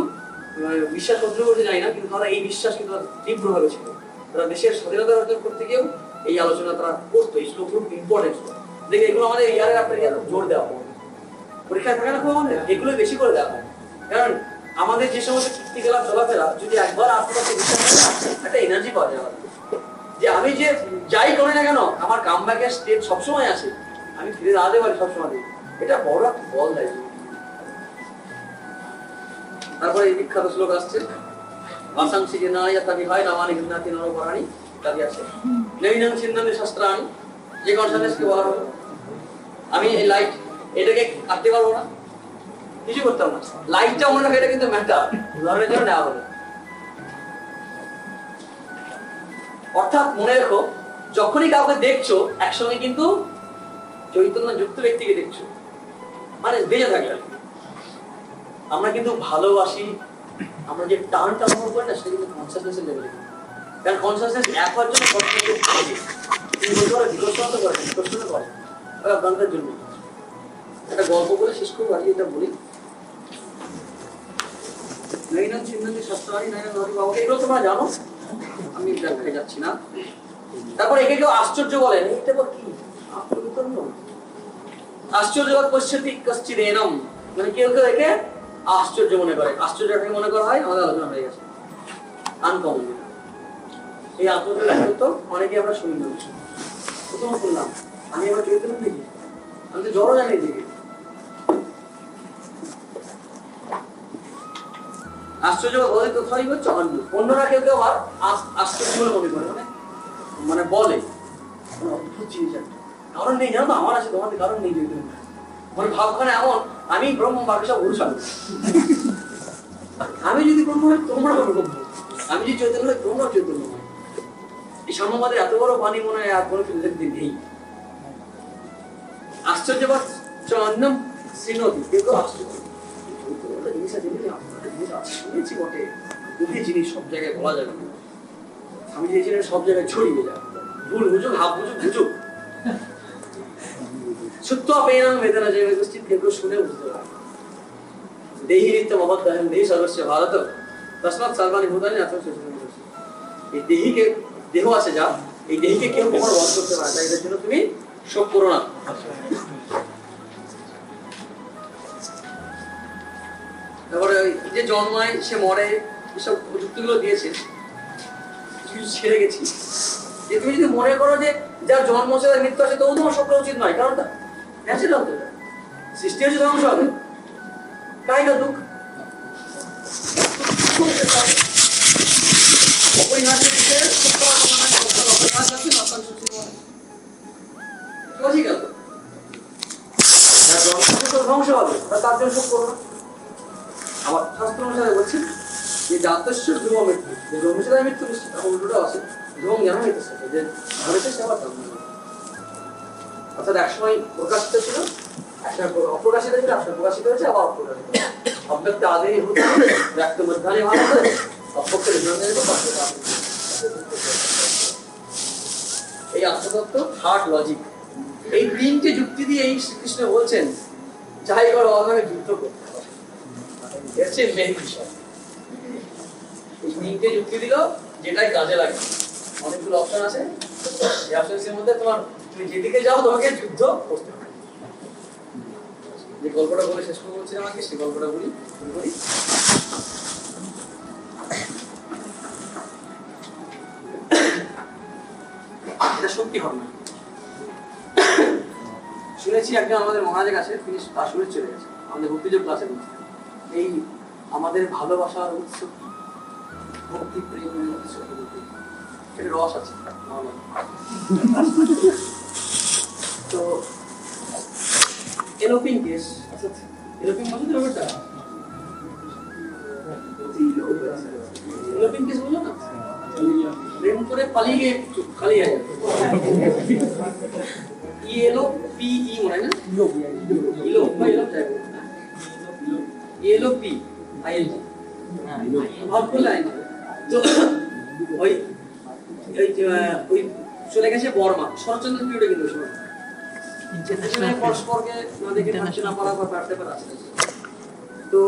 বিশ্বাস অর্জন করতে জানি না, কিন্তু তারা এই বিশ্বাস কিন্তু তীব্রভাবে ছিল। তারা দেশের স্বাধীনতা অর্জন করতে গিয়েও এই আলোচনা তারা করতো, এই শ্লোকগুলো ইম্পর্টেন্ট। দেখে এগুলো আমাদের ইয়ারে আপনার জোর দেওয়া হয়, পরীক্ষায় থাকে না খুব আমাদের, এগুলো বেশি করে দেওয়া হয়। কারণ আমাদের যে সমস্ত কীর্তি গেলাম চলাফেরা, যদি একবার আত্মপক্ষে বিশ্বাস হয় না, একটা এনার্জি পাওয়া যায় যে আমি যে যাই করি না কেন আমার কাম ব্যাকের স্টেপ সবসময় আসে, আমি ফিরে দাঁড়াতে পারি সবসময়। এটা বড় একটা বল দেয়। তারপরে এই বিখ্যাত শ্লোক আসছে, ভাষাংশি যে না ইয়া তাবি হয় নামানি হিন্নাতি নরপরাণী ইত্যাদি আছে, নবীনং ছিন্নানি শাস্ত্রাণী, যে কনসার্নেসকে বলা হলো। আমি এই লাইট এটাকে কাটতে পারবো না, কিছু করতাম না, লাইটটা মনে রাখে, এটা কিন্তু ম্যাটার, উদাহরণের জন্য নেওয়া হলো। অর্থাৎ মনে রেখো, যখনই কাউকে দেখছো একসঙ্গে কিন্তু চৈতন্য যুক্ত ব্যক্তিকে দেখছো, মানে বেঁচে থাকলে আমরা কিন্তু ভালোবাসি, আমরা যে টানটা অনুভব করি না, সেটা কিন্তু কনসাসনেসের লেভেলে। কারণ কনসাসনেস এক হওয়ার জন্য তুমি বলতে পারো বিকশন তো করে, বিকশন করে আপনাদের জন্য। একটা গল্প বলে শেষ করবো, আজকে এটা বলি। নৈনান সিন্ধান্তি শাস্ত্রাণী নৈনান হরি বাবু, এগুলো তোমরা জানো, আমি ব্যাখ্যায় যাচ্ছি না। তারপর একে কেউ আশ্চর্য বলেন, এটা কি আশ্চর্য পশ্চাতি কশ্চিৎ এনম, মানে কেউ কেউ একে আশ্চর্য মনে করে। আশ্চর্যটাকে মনে করা হয়, আমাদের আলোচনা হয়ে গেছে আনকমন। এই আত্মজীবন তো অনেকে আমরা শুনি না, প্রথম শুনলাম আমি আবার চৈতন্য দেখি, আমি তো জড়ো জানি দেখি। আশ্চর্য বলে কোথায় হচ্ছে অন্য, অন্যরা কেউ কেউ আবার আশ্চর্য বলে মনে করে, মানে বলে অদ্ভুত জিনিস একটা, কারণ নেই জানো তো, আমার আছে তোমাদের কারণ নেই, মানে ভাবখানে এমন আমি ব্রহ্ম বাকি সব ভুলসাল, আমি যদি ব্রহ্ম হয় তোমরা ব্রহ্ম, আমি যদি চৈতন্য হয় তোমরা চৈতন্য হয়। এই সাম্যবাদের এত বড় বাণী মনে হয় আর কোনো ফিলোসফি নেই। আশ্চর্যবাদ অন্যম শ্রীনদী, কেউ কেউ আশ্চর্য জিনিস আছে, শুনেছি বটে, ওই জিনিস সব জায়গায় বলা যাবে না, আমি যে জিনিস সব জায়গায় ছড়িয়ে যায়, ভুল বুঝুক হাফ বুঝুক বুঝুক, সত্য পেনাং বেদনা যে উপস্থিত কেউ শুনে বুঝতে পারে। দেহি নিত্যম অবদ্ধায়ন দেহি সর্বস্ব ভারত তস্মাৎ সর্বাণি ভূতানি আত্মা সচেতন। এই দেহিকে, দেহ আছে যা, এই দেহিকে কেউ কখনো বধ করতে পারে না, এটার জন্য তুমি শোক করো না। তারপরে যে জন্মায় সে মরে, এসব যুক্তিগুলো দিয়েছে, কিছু ছেড়ে গেছি। যে তুমি যদি মনে করো যে যার জন্ম আছে তার মৃত্যু আছে, তবু তোমার শোক করা উচিত নয়, কারণটা ন্যাচারাল তো, সৃষ্টি হচ্ছে ধ্বংস হবে, তাই না দুঃখ ধ্বংস হবে, তার জন্য শোক করো না। আমার শাস্ত্র অনুসারে বলছি যে জাতস্য ধ্রুব মৃত্যু, যে জন্মেছে মৃত্যু নিশ্চিত, তখন উল্টোটা আছে ধ্রুবং জ্ঞান হইতেছে, যে ধরেছে সে আবার জন্ম। অর্থাৎ একসময় প্রকাশিত ছিল, একসময় অপ্রকাশিত ছিল, একসময় প্রকাশিত হয়েছে, আবার অপ্রকাশিত। অব্যক্ত আদেরই হতে ব্যক্ত মধ্যাহ্নে ভালো হবে, অপক্ষের এই আত্মতত্ত্ব, হার্ট, লজিক, এই তিনটে যুক্তি দিয়ে এই শ্রীকৃষ্ণ বলছেন যাই করো আমাকে যুদ্ধ করতে হবে। হচ্ছে মেন বিষয়। এই তিনটে যুক্তি দিল যেটাই কাজে লাগে। অনেকগুলো অপশন আছে, এই অপশনের মধ্যে তুমি যেদিকে যাও তোমাকে যুদ্ধ করতে হবে। যে গল্পটা বলে শেষ করে বলছিলাম আমাকে, সেই গল্পটা বলি শুরু করি। এটা সত্যি ঘটনা। শুনেছি একজন আমাদের মহারাজের কাছে, তিনি তার শুনে চলে গেছে আমাদের ভক্তিযোগ ক্লাসে। এই আমাদের ভালোবাসার উৎস, ভক্তি প্রেমের উৎস, এটা রস আছে। তো এলোপিং কেস, এলোপিং বলছো তো ব্যাপারটা, এলোপিং কেস বললো না, প্রেম করে পালিয়ে গিয়ে পালিয়ে যায়। ইয়েলো পি ই মনে হয় না, ইলো বা ইলো যাই ইয়েলো পি আইএলজি ভাব করলে আইন। তো ওই ওই চলে গেছে বর্মা, শরৎচন্দ্র পিরিয়ডে কিন্তু সময় পরস্পরকে না দেখে থাকতে না পারা বা পারতে পারা। তো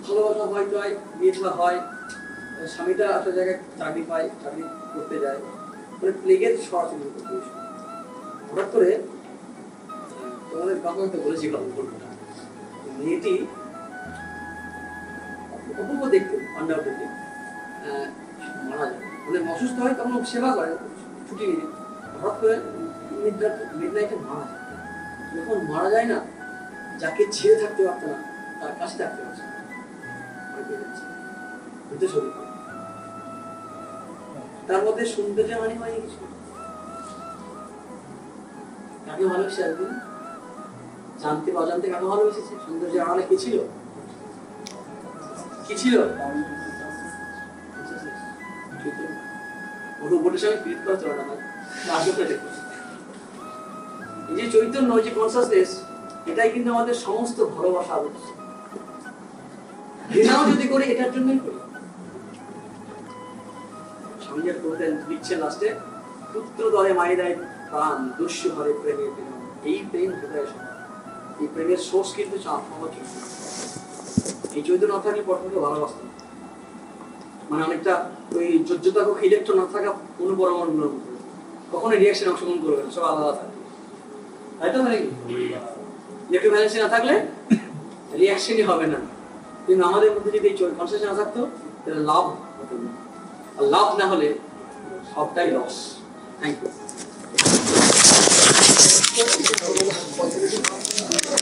ভালোবাসা হয়, জয় বিয়ে হয়, স্বামীটা একটা জায়গায় চাকরি পায়, চাকরি করতে যায়, মানে প্লেগের সরাসরি করতে। হঠাৎ করে তোমাদের কাউকে তো বলেছি গল্পটা, মেয়েটি অপূর্ব দেখতে, পান্ডাও দেখতে, মারা যায়। ওদের অসুস্থ হয়, তখন সেবা করে ছুটি নিয়ে। হঠাৎ করে মিডনাইটে মারা যায়। যখন মারা যায় না, যাকে ছেড়ে থাকতে পারতো না তার কাছে থাকতে পারছে না। তার মধ্যে সৌন্দর্য হানি হয়নি কিছু। কাকে ভালোবেসে একদিন জানতে বা অজান্তে কাকে ভালোবেসেছে? সৌন্দর্য আড়ালে কি ছিল? কি ছিল? ওটার সঙ্গে ফিট করতে পারে না। এই যে চৈতন্য, যে কনসাসনেস, এটাই কিন্তু আমাদের সমস্ত ভালোবাসা উৎস। ঘৃণাও যদি করি এটার জন্যই করি। স্বামী যেটা করতেন, লিখছেন লাস্টে, পুত্র দলে মাই দেয় প্রাণ, দস্যু হরে প্রেমের প্রেম। এই প্রেম হৃদয় সভা, এই প্রেমের সোর্স কিন্তু এই চৈতন্য না থাকলে পরপরকে ভালোবাসত না। মানে অনেকটা ওই যোজ্যতা ইলেকট্রন না থাকা কোনো পরমাণুগুলোর মতো, কখনো রিয়াকশন অংশগ্রহণ করবে না, সব আলাদা থাকবে। তাই তো? মানে ইলেকট্রো ভ্যালেন্সি না থাকলে রিয়াকশনই হবে না। কিন্তু আমাদের মধ্যে যদি এই কনসেপ্ট না থাকতো তাহলে লাভ হতো না, আর লাভ না হলে সবটাই লস। Thank you.